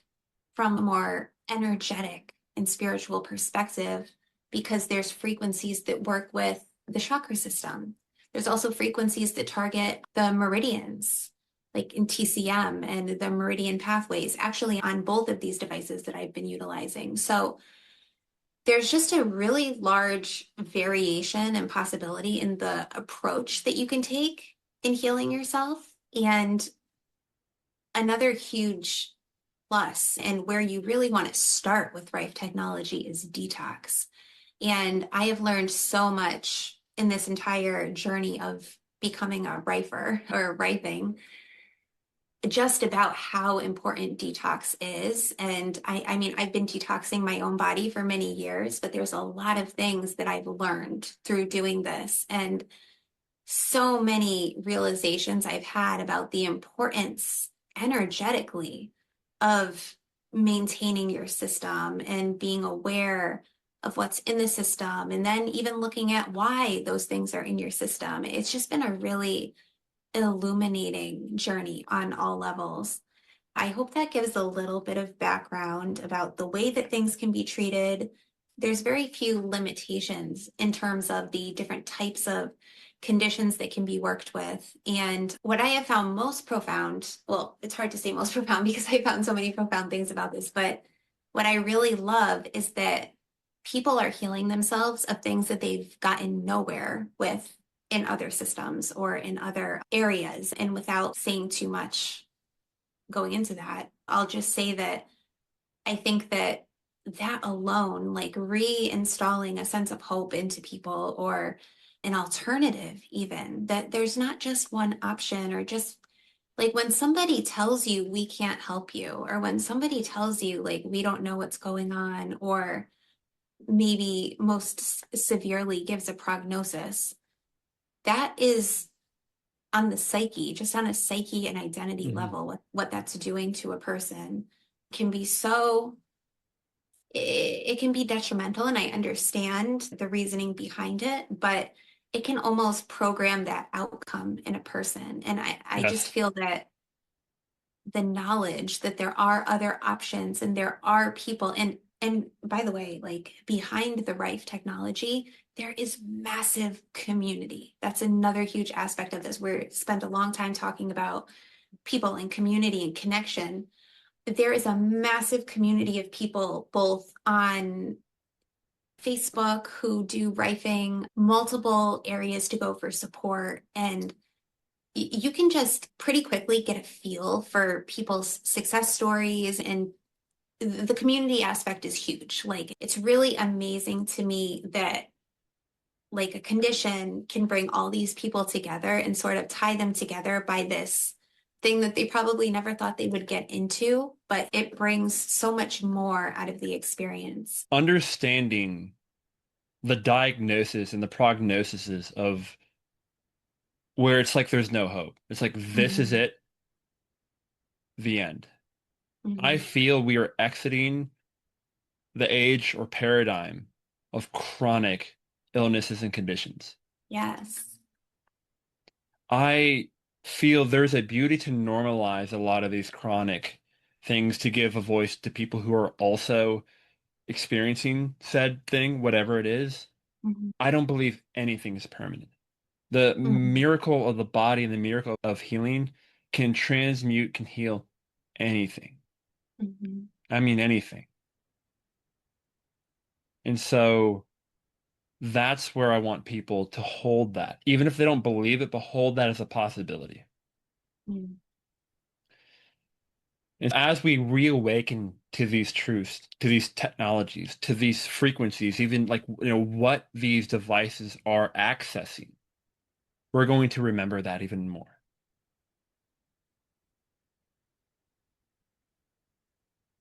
from a more energetic and spiritual perspective, because there's frequencies that work with the chakra system. There's also frequencies that target the meridians, like in TCM and the meridian pathways, actually on both of these devices that I've been utilizing. So there's just a really large variation and possibility in the approach that you can take in healing yourself. And another huge plus, and where you really want to start with Rife technology, is detox. And I have learned so much in this entire journey of becoming a rifer or riping, just about how important detox is. And I mean, I've been detoxing my own body for many years, but there's a lot of things that I've learned through doing this. And so many realizations I've had about the importance energetically of maintaining your system and being aware of what's in the system, and then even looking at why those things are in your system. It's just been a really illuminating journey on all levels. I hope that gives a little bit of background about the way that things can be treated. There's very few limitations in terms of the different types of conditions that can be worked with. And what I have found most profound, well, it's hard to say most profound because I found so many profound things about this, but what I really love is that people are healing themselves of things that they've gotten nowhere with in other systems or in other areas. And without saying too much going into that, I'll just say that I think that that alone, like reinstalling a sense of hope into people, or an alternative, even that there's not just one option, or just like when somebody tells you we can't help you, or when somebody tells you like we don't know what's going on, or maybe most severely gives a prognosis, that is on the psyche, just on a psyche and identity Mhm. level, what that's doing to a person can be so, it can be detrimental. And I understand the reasoning behind it, but it can almost program that outcome in a person. And I just Yes. feel that the knowledge that there are other options and there are people, and by the way, like behind the Rife technology, there is massive community. That's another huge aspect of this. We spent a long time talking about people and community and connection. There is a massive community of people both on Facebook who do rifing, multiple areas to go for support, and you can just pretty quickly get a feel for people's success stories. And the community aspect is huge. Like, it's really amazing to me that like a condition can bring all these people together and sort of tie them together by this thing that they probably never thought they would get into, but it brings so much more out of the experience. Understanding the diagnosis and the prognoses of where it's like there's no hope. It's like this is Mhm, it, the end. I mhm. feel we are exiting the age or paradigm of chronic illnesses and conditions. Yes. I feel there's a beauty to normalize a lot of these chronic things to give a voice to people who are also experiencing said thing, whatever it is. Mhm, I don't believe anything is permanent. The mhm, miracle of the body and the miracle of healing can transmute, can heal anything. mhm, I mean, anything. And so that's where I want people to hold that. Even if they don't believe it, but hold that as a possibility. mhm. And as we reawaken to these truths, to these technologies, to these frequencies, even like, what these devices are accessing, we're going to remember that even more.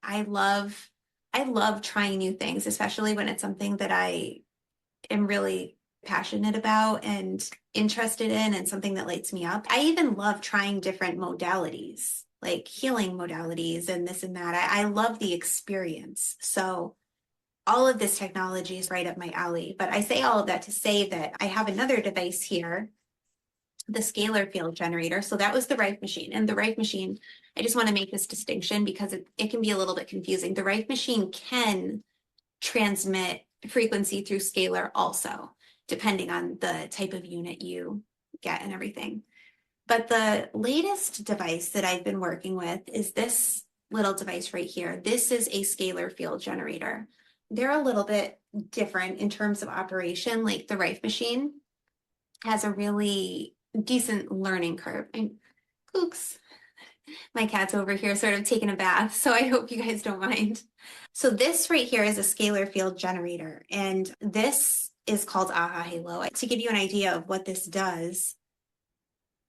I love I love trying new things, especially when it's something that I am really passionate about and interested in, and something that lights me up. I even love trying different modalities, like healing modalities and this and that. I love the experience. So all of this technology is right up my alley. But I say all of that to say that I have another device here, the scalar field generator. So that was the Rife machine. And the Rife machine, I just want to make this distinction because it can be a little bit confusing. The Rife machine can transmit frequency through scalar also, depending on the type of unit you get and everything. But the latest device that I've been working with is this little device right here. This is a scalar field generator. They're a little bit different in terms of operation. Like the Rife machine has a really decent learning curve. And Kooks, my cat's over here sort of taking a bath, so I hope you guys don't mind. So this right here is a scalar field generator, and this is called AHA Halo. To give you an idea of what this does,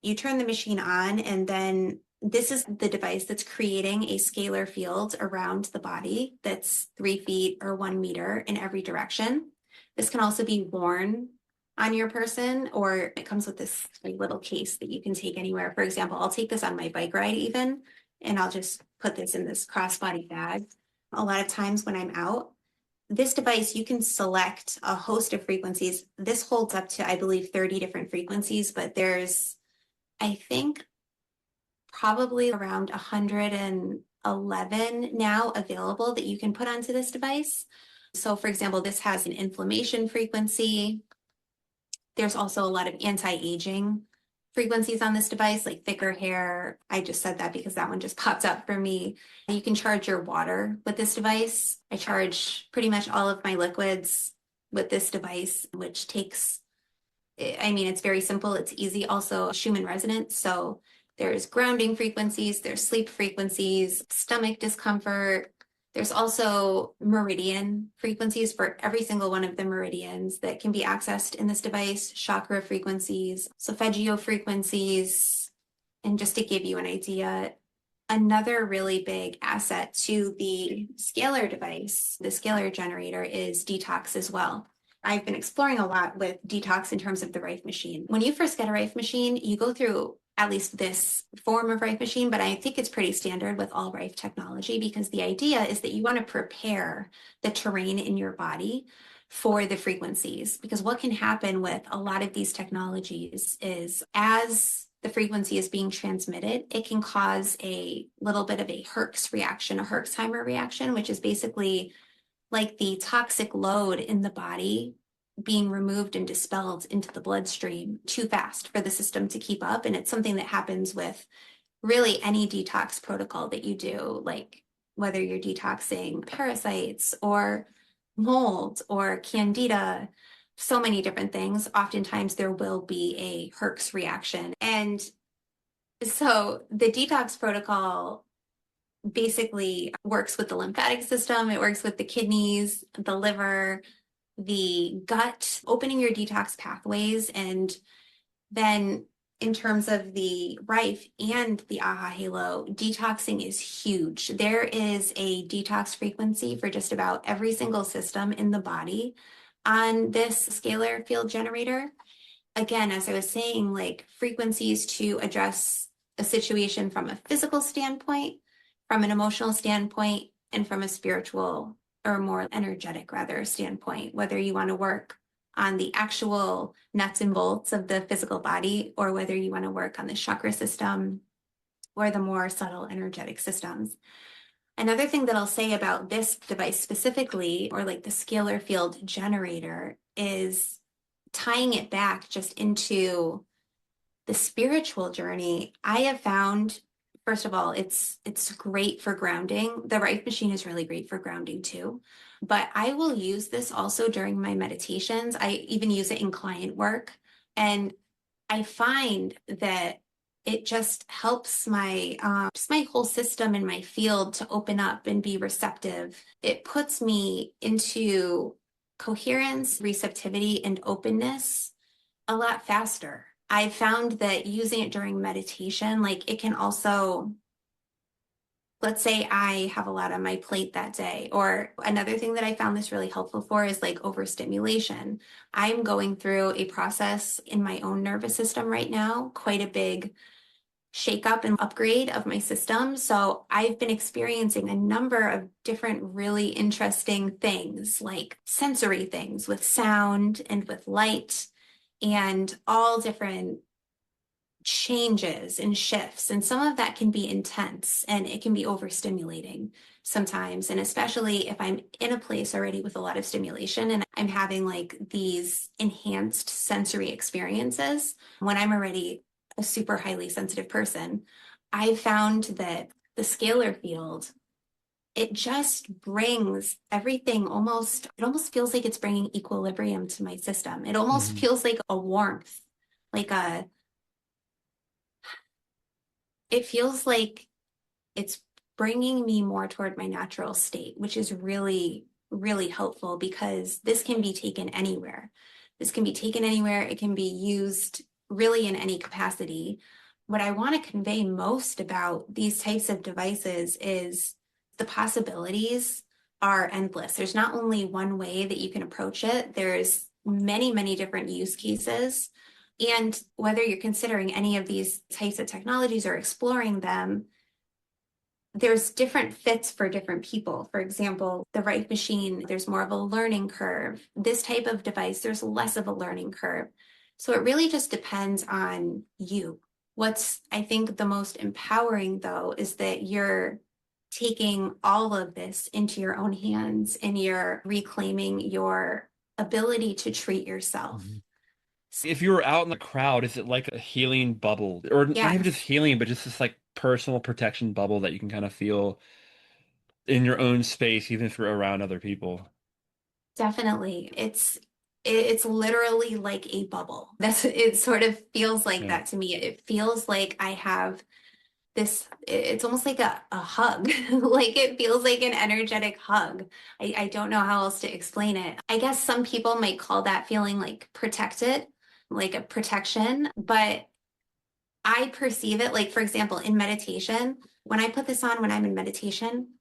you turn the machine on, and then this is the device that's creating a scalar field around the body that's 3 feet or 1 meter in every direction. This can also be worn on your person, or it comes with this like, little case that you can take anywhere. For example, I'll take this on my bike ride even, and I'll just put this in this crossbody bag. A lot of times when I'm out, this device, you can select a host of frequencies. This holds up to, I believe, 30 different frequencies, but there's, I think, probably around 111 now available that you can put onto this device. So, for example, this has an inflammation frequency. There's also a lot of anti-aging frequencies on this device, like thicker hair. I just said that because that one just popped up for me. You can charge your water with this device. I charge pretty much all of my liquids with this device, which takes, I mean, it's very simple. It's easy. Also, Schumann resonance. So there's grounding frequencies, there's sleep frequencies, stomach discomfort. There's also meridian frequencies for every single one of the meridians that can be accessed in this device, chakra frequencies, solfeggio frequencies. And just to give you an idea, another really big asset to the scalar device, the scalar generator, is detox as well. I've been exploring a lot with detox in terms of the Rife machine. When you first get a Rife machine, you go through at least this form of Rife machine, but I think it's pretty standard with all Rife technology because the idea is that you want to prepare the terrain in your body for the frequencies. Because what can happen with a lot of these technologies is as the frequency is being transmitted, it can cause a little bit of a Herx reaction, a Herxheimer reaction, which is basically like the toxic load in the body being removed and dispelled into the bloodstream too fast for the system to keep up. And it's something that happens with really any detox protocol that you do, like whether you're detoxing parasites or mold or candida, so many different things. Oftentimes there will be a Herx reaction. And so the detox protocol basically works with the lymphatic system, it works with the kidneys, the liver, the gut, opening your detox pathways. And then in terms of the Rife and the AHA Halo, detoxing is huge. There is a detox frequency for just about every single system in the body on this scalar field generator. Again, as I was saying, like frequencies to address a situation from a physical standpoint, from an emotional standpoint, and from a spiritual or more energetic rather standpoint, whether you want to work on the actual nuts and bolts of the physical body or whether you want to work on the chakra system or the more subtle energetic systems. Another thing that I'll say about this device specifically, or like the scalar field generator, is tying it back just into the spiritual journey. I have found, first of all, it's great for grounding. The Rife machine is really great for grounding too. But I will use this also during my meditations. I even use it in client work. And I find that it just helps my whole system and my field to open up and be receptive. It puts me into coherence, receptivity, and openness a lot faster. I found that using it during meditation, like it can also, let's say I have a lot on my plate that day. Or another thing that I found this really helpful for is like overstimulation. I'm going through a process in my own nervous system right now, quite a big shakeup and upgrade of my system. So I've been experiencing a number of different really interesting things, like sensory things with sound and with light and all different changes and shifts. And some of that can be intense and it can be overstimulating sometimes. And especially if I'm in a place already with a lot of stimulation and I'm having like these enhanced sensory experiences when I'm already a super highly sensitive person, I found that the scalar field it just brings everything almost, it almost feels like it's bringing equilibrium to my system. It almost Hmm. feels like a warmth, like a, it feels like it's bringing me more toward my natural state, which is really, really helpful because this can be taken anywhere. This can be taken anywhere. It can be used really in any capacity. What I want to convey most about these types of devices is the possibilities are endless. There's not only one way that you can approach it, there's many, many different use cases. And whether you're considering any of these types of technologies or exploring them, there's different fits for different people. For example, the Rife Machine, there's more of a learning curve. This type of device, there's less of a learning curve. So it really just depends on you. What's, I think, the most empowering, though, is that you're taking all of this into your own hands and you're reclaiming your ability to treat yourself. Hmm. If you were out in the crowd, is it like a healing bubble? Or not even just Yes. healing, but just this like personal protection bubble that you can kind of feel in your own space, even if you're around other people? Definitely. It's literally like a bubble. That's it sort of feels like Yeah. that to me. It feels like I have this, it's almost like a hug. Like it feels like an energetic hug. I don't know how else to explain it. I guess some people might call that feeling like protected, like a protection, but I perceive it like, for example, in meditation, when I put this on when I'm in meditation,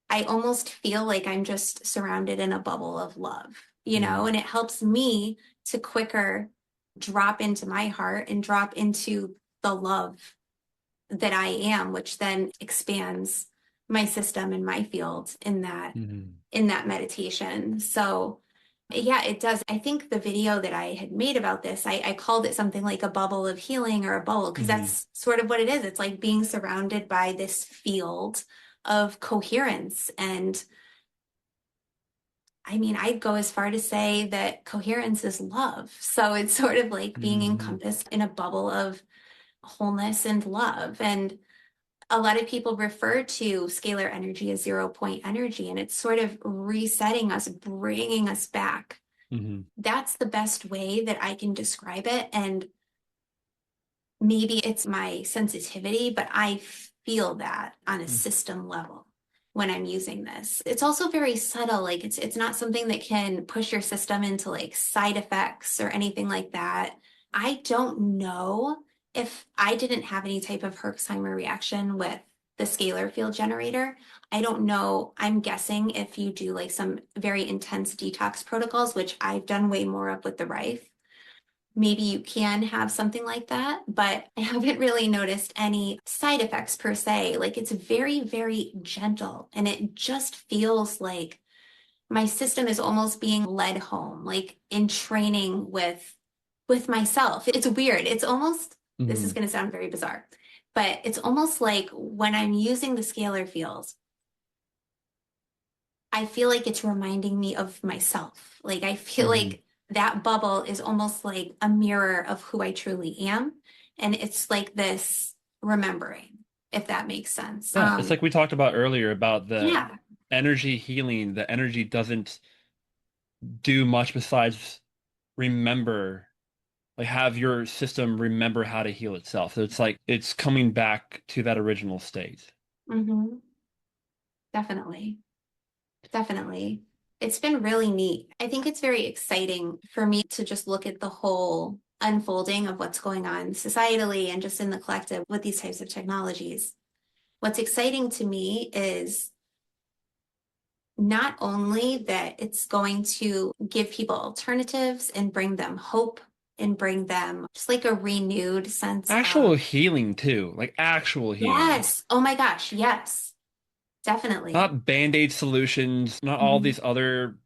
I almost feel like I'm just surrounded in a bubble of love, Mm-hmm. and it helps me to quicker drop into my heart and drop into the love that I am, which then expands my system and my field Hmm. in that meditation. So yeah, it does. I think the video that I had made about this, I called it something like a bubble of healing or a bubble, because Hmm. that's sort of what it is. It's like being surrounded by this field of coherence. And I mean, I'd go as far to say that coherence is love. So it's sort of like being Hmm. encompassed in a bubble of wholeness and love. And a lot of people refer to scalar energy as 0 point energy, and it's sort of resetting us, bringing us back. Hmm. That's the best way that I can describe it. And maybe it's my sensitivity, but I feel that on a system level when I'm using this. It's also very subtle. Like it's not something that can push your system into like side effects or anything like that. I don't know if I didn't have any type of Herxheimer reaction with the scalar field generator. I don't know. I'm guessing if you do like some very intense detox protocols, which I've done way more of with the Rife, maybe you can have something like that, but I haven't really noticed any side effects per se. Like it's very, very gentle and it just feels like my system is almost being led home, like in training with myself. It's weird. It's almost, this is Hmm. going to sound very bizarre, but it's almost like when I'm using the scalar fields, I feel like it's reminding me of myself. Like I feel Hmm. like that bubble is almost like a mirror of who I truly am. And it's like this remembering, if that makes sense. Yeah, it's like we talked about earlier about the Yeah. energy healing. The energy doesn't do much besides remember, like have your system remember how to heal itself. So it's like it's coming back to that original state. Hmm. Definitely. Definitely. It's been really neat. I think it's very exciting for me to just look at the whole unfolding of what's going on societally and just in the collective with these types of technologies. What's exciting to me is not only that it's going to give people alternatives and bring them hope and bring them just like a renewed sense Actual of, healing too, like actual healing. yes, oh my gosh, yes, definitely. Not band-aid solutions, not all Mhm. these other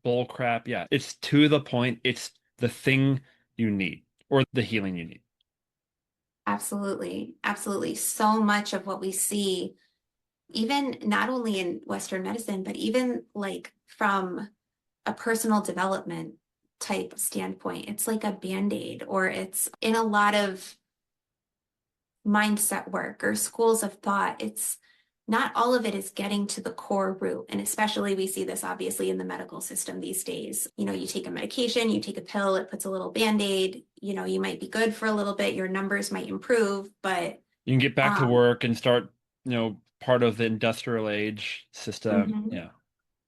bull crap. Yeah, it's to the point. It's the thing you need or the healing you need. Absolutely, absolutely. So much of what we see, even not only in Western medicine, but even like from a personal development type standpoint, it's like a band-aid, or it's in a lot of mindset work or schools of thought. not all of it is getting to the core root. And especially we see this obviously in the medical system these days. You take a medication, you take a pill, it puts a little band-aid, you might be good for a little bit, your numbers might improve, but You can get back to um, work and start, part of the industrial age system. mhm. Yeah.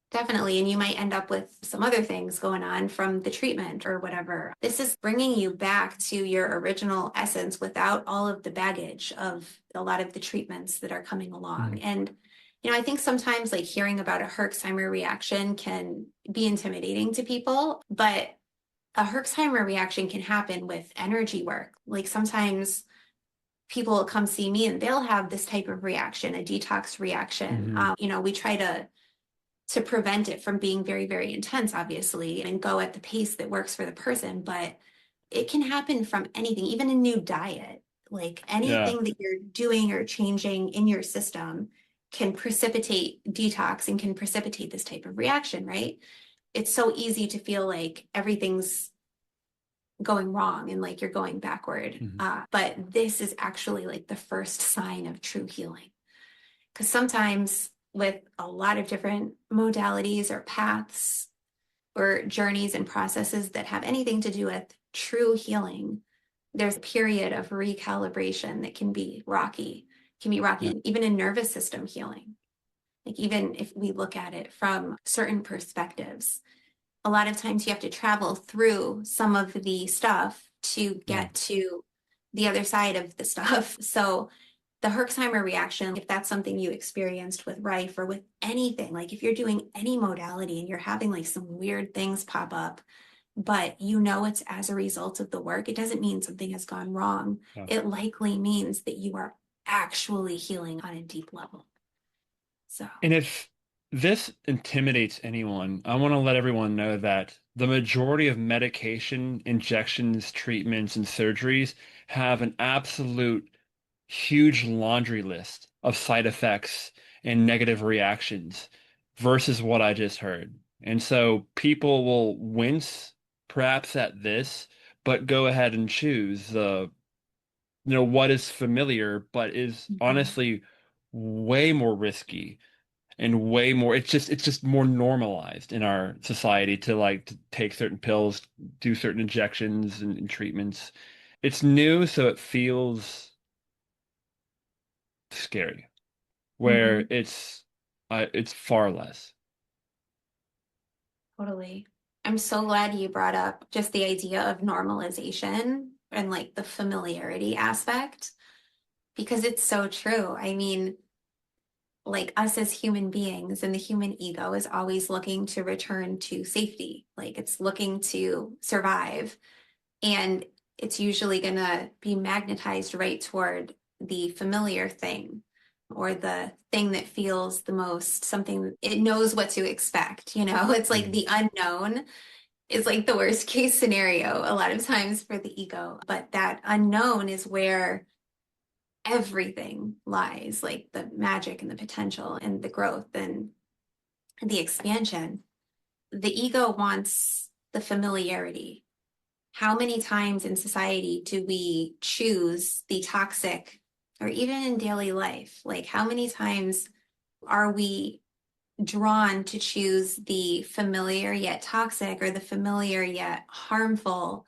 Definitely. And you might end up with some other things going on from the treatment or whatever. This is bringing you back to your original essence without all of the baggage of a lot of the treatments that are coming along. Mhm. And, I think sometimes like hearing about a Herxheimer reaction can be intimidating to people, but a Herxheimer reaction can happen with energy work. Like sometimes people will come see me and they'll have this type of reaction, a detox reaction. Mhm. We try to prevent it from being very, very intense, obviously, and go at the pace that works for the person. But it can happen from anything, even a new diet, like Yeah. anything that you're doing or changing in your system can precipitate detox and can precipitate this type of reaction, right? It's so easy to feel like everything's going wrong and like you're going backward. Mhm. But this is actually like the first sign of true healing. Because sometimes with a lot of different modalities or paths or journeys and processes that have anything to do with true healing, there's a period of recalibration that can be Yeah. rocky, even in nervous system healing. Like even if we look at it from certain perspectives, a lot of times you have to travel through some of the stuff to Yeah. get to the other side of the stuff. So the Herxheimer reaction, if that's something you experienced with Rife or with anything, like if you're doing any modality and you're having like some weird things pop up, but it's as a result of the work, it doesn't mean something has gone wrong. Yeah. It likely means that you are actually healing on a deep level. So, And if this intimidates anyone, I want to let everyone know that the majority of medication, injections, treatments, and surgeries have an absolute huge laundry list of side effects and negative reactions versus what I just heard. And so people will wince perhaps at this, but go ahead and choose what is familiar, but is mhm, honestly way more risky and way more it's just more normalized in our society to like to take certain pills, do certain injections and treatments. It's new, so it feels scary, where mhm, it's far less. totally. I'm so glad you brought up just the idea of normalization and like the familiarity aspect because it's so true. I mean, like us as human beings and the human ego is always looking to return to safety. Like it's looking to survive. And it's usually going to be magnetized right toward the familiar thing or the thing that feels the most something it knows what to expect. It's like Mhm. the unknown is like the worst case scenario a lot of times for the ego. But that unknown is where everything lies, like the magic and the potential and the growth and the expansion. The ego wants the familiarity. How many times in society do we choose the toxic, or even in daily life? Like, how many times are we drawn to choose the familiar yet toxic, or the familiar yet harmful,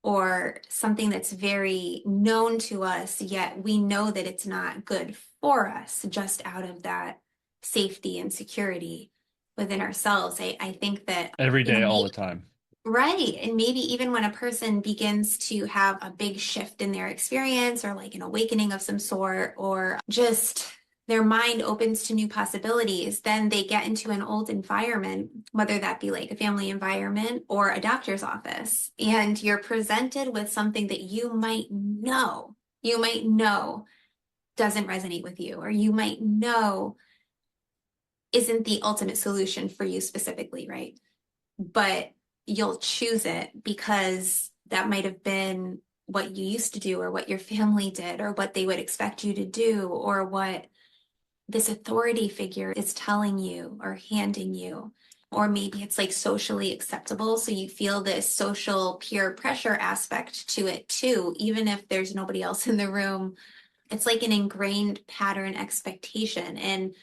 or something that's very known to us, yet we know that it's not good for us, just out of that safety and security within ourselves? I think that, Every day, all the time. right. And maybe even when a person begins to have a big shift in their experience or like an awakening of some sort, or just their mind opens to new possibilities, then they get into an old environment, whether that be like a family environment or a doctor's office, and you're presented with something that you might know doesn't resonate with you, or you might know isn't the ultimate solution for you specifically, right? But you'll choose it because that might have been what you used to do or what your family did or what they would expect you to do or what this authority figure is telling you or handing you. Or maybe it's like socially acceptable. So you feel this social peer pressure aspect to it too, even if there's nobody else in the room It's like an ingrained pattern expectation. And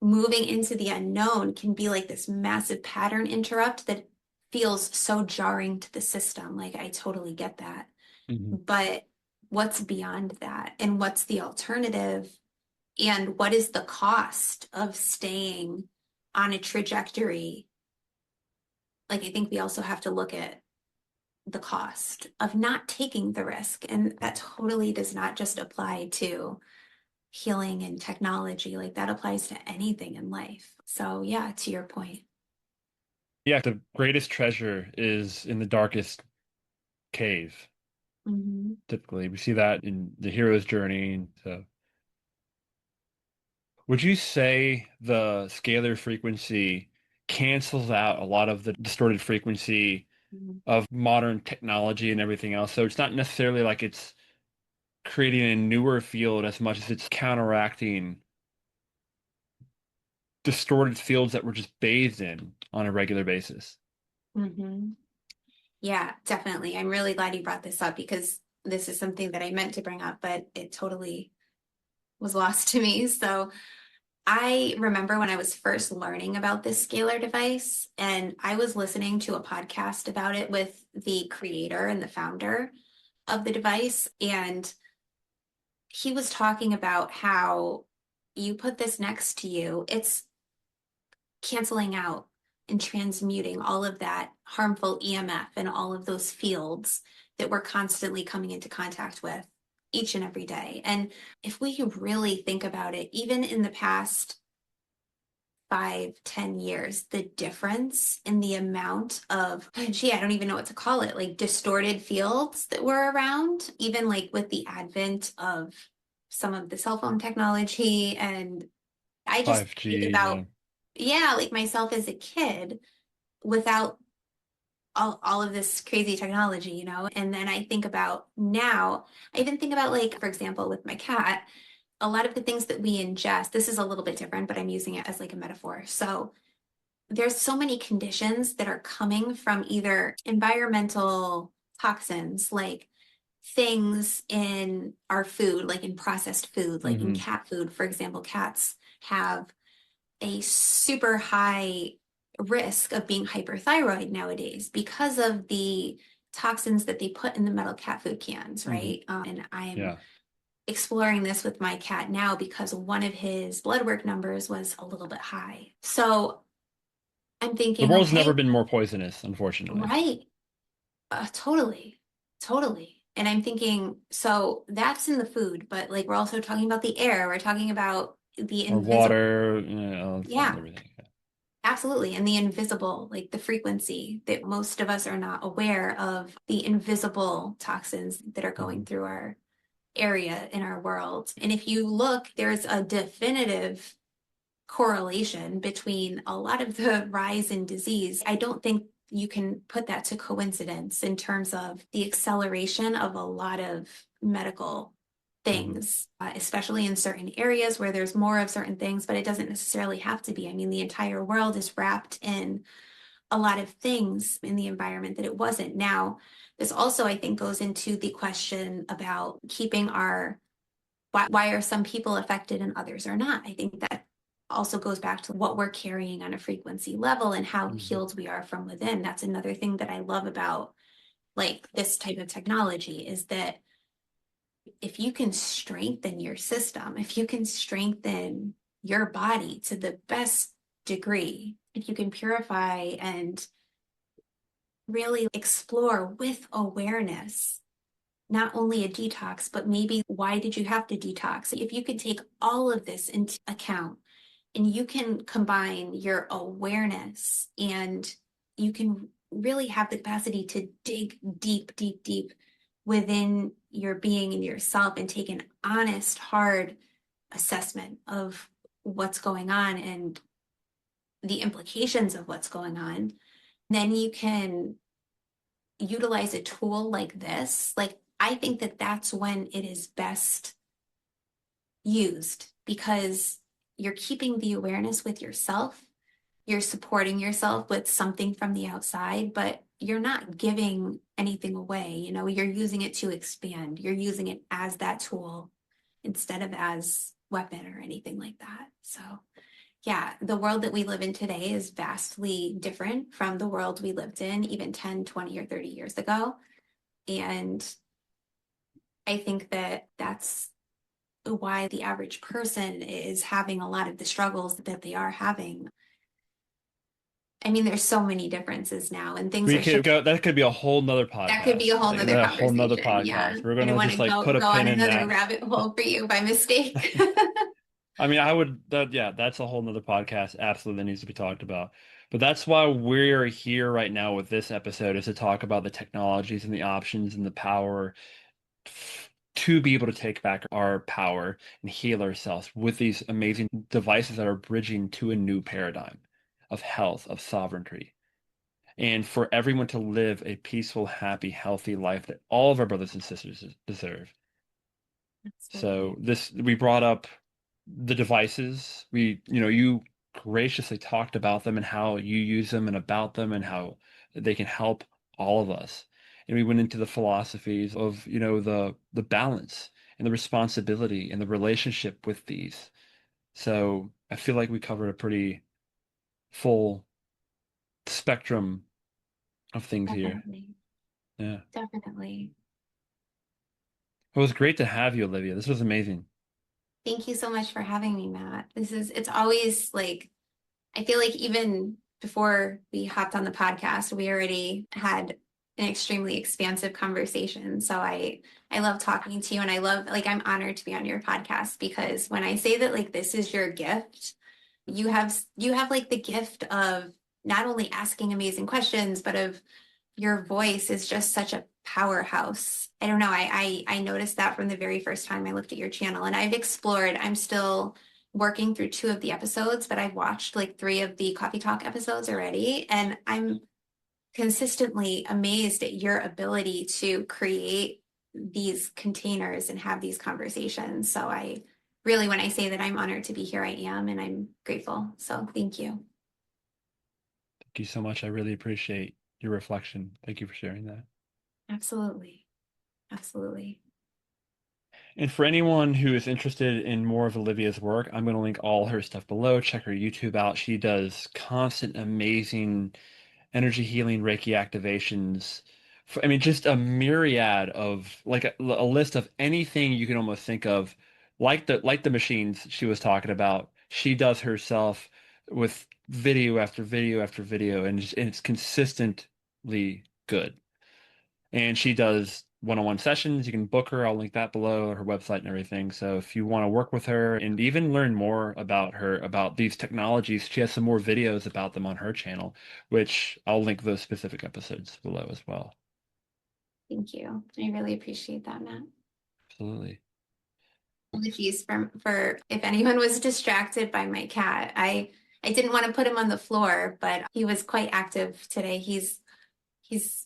moving into the unknown can be like this massive pattern interrupt that feels so jarring to the system. Like, I totally get that. Hmm. But what's beyond that? And what's the alternative? And what is the cost of staying on a trajectory? Like, I think we also have to look at the cost of not taking the risk. And that totally does not just apply to healing and technology, like that applies to anything in life. So, yeah, to your point. Yeah, the greatest treasure is in the darkest cave. Hmm. Typically, we see that in the hero's journey. So, would you say the scalar frequency cancels out a lot of the distorted frequency of modern technology and everything else? So it's not necessarily like it's creating a newer field as much as it's counteracting distorted fields that we're just bathed in on a regular basis. Hmm. Yeah, definitely. I'm really glad you brought this up because this is something that I meant to bring up, but it totally was lost to me. So, I remember when I was first learning about this scalar device, and I was listening to a podcast about it with the creator and the founder of the device. And he was talking about how you put this next to you, it's canceling out and transmuting all of that harmful EMF and all of those fields that we're constantly coming into contact with each and every day. And if we really think about it, even in the past 5, 10 years, the difference in the amount of, gee, I don't even know what to call it, like distorted fields that were around, even like with the advent of some of the cell phone technology. And I just think 5G, yeah. about, yeah, like myself as a kid without all of this crazy technology, And then I think about now, I even think about, like, for example, with my cat, a lot of the things that we ingest, this is a little bit different, but I'm using it as like a metaphor. So there's so many conditions that are coming from either environmental toxins, like things in our food, like in processed food, like in Hmm. cat food, for example. Cats have a super high risk of being hyperthyroid nowadays because of the toxins that they put in the metal cat food cans, Hmm. right? And I'm Yeah. exploring this with my cat now because one of his blood work numbers was a little bit high. So I'm The thinking, world's never okay, been more poisonous, unfortunately. right, totally, totally. And I'm thinking, so that's in the food, but like we're also talking about the air, we're talking about the Or invisible. water, and Yeah, everything. Yeah. absolutely. And the invisible, like the frequency that most of us are not aware of, the invisible toxins that are going Hmm. through our area in our world. And if you look, there's a definitive correlation between a lot of the rise in disease. I don't think you can put that to coincidence in terms of the acceleration of a lot of medical Hmm. things, especially in certain areas where there's more of certain things, but it doesn't necessarily have to be. I mean, the entire world is wrapped in a lot of things in the environment that it wasn't. Now, this also, I think, goes into the question about keeping our why are some people affected and others are not? I think that also goes back to what we're carrying on a frequency level and how Hmm. healed we are from within. That's another thing that I love about like this type of technology is that if you can strengthen your system, if you can strengthen your body to the best degree, if you can purify and really explore with awareness not only a detox, but maybe why did you have to detox? If you could take all of this into account and you can combine your awareness and you can really have the capacity to dig deep, deep, deep within your being and yourself and take an honest, hard assessment of what's going on and the implications of what's going on, then you can utilize a tool like this. Like, I think that that's when it is best used because you're keeping the awareness with yourself. You're supporting yourself with something from the outside, but you're not giving anything away. You're using it to expand. You're using it as that tool instead of as weapon or anything like that. So yeah, the world that we live in today is vastly different from the world we lived in even 10, 20, or 30 years ago. And I think that that's why the average person is having a lot of the struggles that they are having. I mean, there's so many differences now, and things We are could shifting. go, that could be a whole nother That could be a podcast, whole like nother a whole nother conversation. Yeah. podcast. We're I don't gonna want just to like put a go on pin in another that. rabbit hole for you by mistake. I mean, I would that yeah, that's a whole nother podcast absolutely that needs to be talked about. But that's why we're here right now with this episode is to talk about the technologies and the options and the power to be able to take back our power and heal ourselves with these amazing devices that are bridging to a new paradigm of health, of sovereignty, and for everyone to live a peaceful, happy, healthy life that all of our brothers and sisters deserve. So Absolutely. this we brought up the devices. You graciously talked about them and how you use them and about them and how they can help all of us. And we went into the philosophies of, the balance and the responsibility and the relationship with these. So I feel like we covered a pretty full spectrum of things here. Definitely. Yeah. Definitely. It was great to have you, Olivia. This was amazing. Thank you so much for having me, Matt. It's always like, I feel like even before we hopped on the podcast, we already had an extremely expansive conversation. So I love talking to you and I love, like, I'm honored to be on your podcast because when I say that like this is your gift, you have like the gift of not only asking amazing questions, but of your voice is just such a powerhouse. I don't know. I noticed that from the very first time I looked at your channel, and I've explored. I'm still working through two of the episodes, but I've watched like three of the Coffee Talk episodes already, and I'm consistently amazed at your ability to create these containers and have these conversations. So I really, when I say that I'm honored to be here, I am, and I'm grateful. So thank you. Thank you so much. I really appreciate your reflection. Thank you for sharing that. Absolutely. Absolutely. And for anyone who is interested in more of Olivia's work, I'm going to link all her stuff below. Check her YouTube out. She does constant, amazing energy healing Reiki activations. I mean, just a myriad of like a list of anything you can almost think of, like the machines she was talking about. She does herself with video after video after video, and it's consistently good. And she does one-on-one sessions. You can book her. I'll link that below, her website and everything. So if you want to work with her and even learn more about her, about these technologies, she has some more videos about them on her channel, which I'll link those specific episodes below as well. Thank you. I really appreciate that, Matt. Absolutely. Apologies for if anyone was distracted by my cat. I didn't want to put him on the floor, but he was quite active today. He's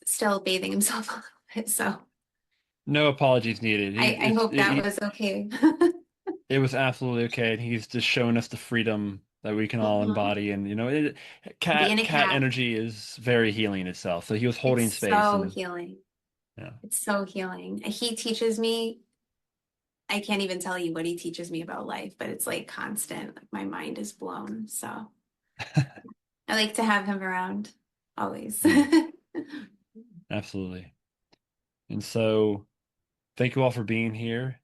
still bathing himself a little bit, so No apologies needed. I hope that was okay. It was absolutely okay, and he's just showing us the freedom that we can all Mhm. embody. And Being a cat cat, energy is very healing itself. So he was it's holding space, so and healing. yeah. It's so healing. He teaches me, I can't even tell you what he teaches me about life, but it's like constant. Like my mind is blown. So I like to have him around always. Yeah, absolutely. And so, thank you all for being here.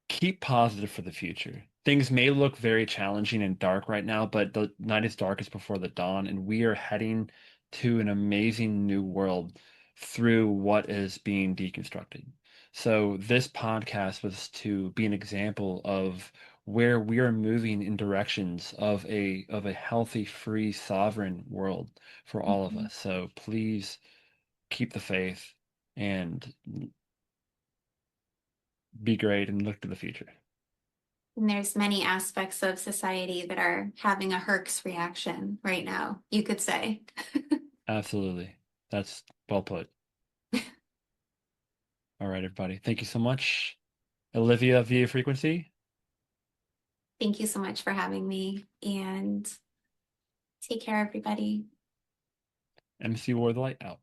Keep positive for the future. Things may look very challenging and dark right now, but the night is darkest before the dawn, and we are heading to an amazing new world through what is being deconstructed. So this podcast was to be an example of where we are moving in directions of a healthy, free, sovereign world for all of us. So please keep the faith and be great and look to the future. And there's many aspects of society that are having a Herx reaction right now, you could say. Absolutely. That's well put. All right, everybody. Thank you so much. Olivia Via Frequency, Thank you so much for having me and take care, everybody. MC War the Light out.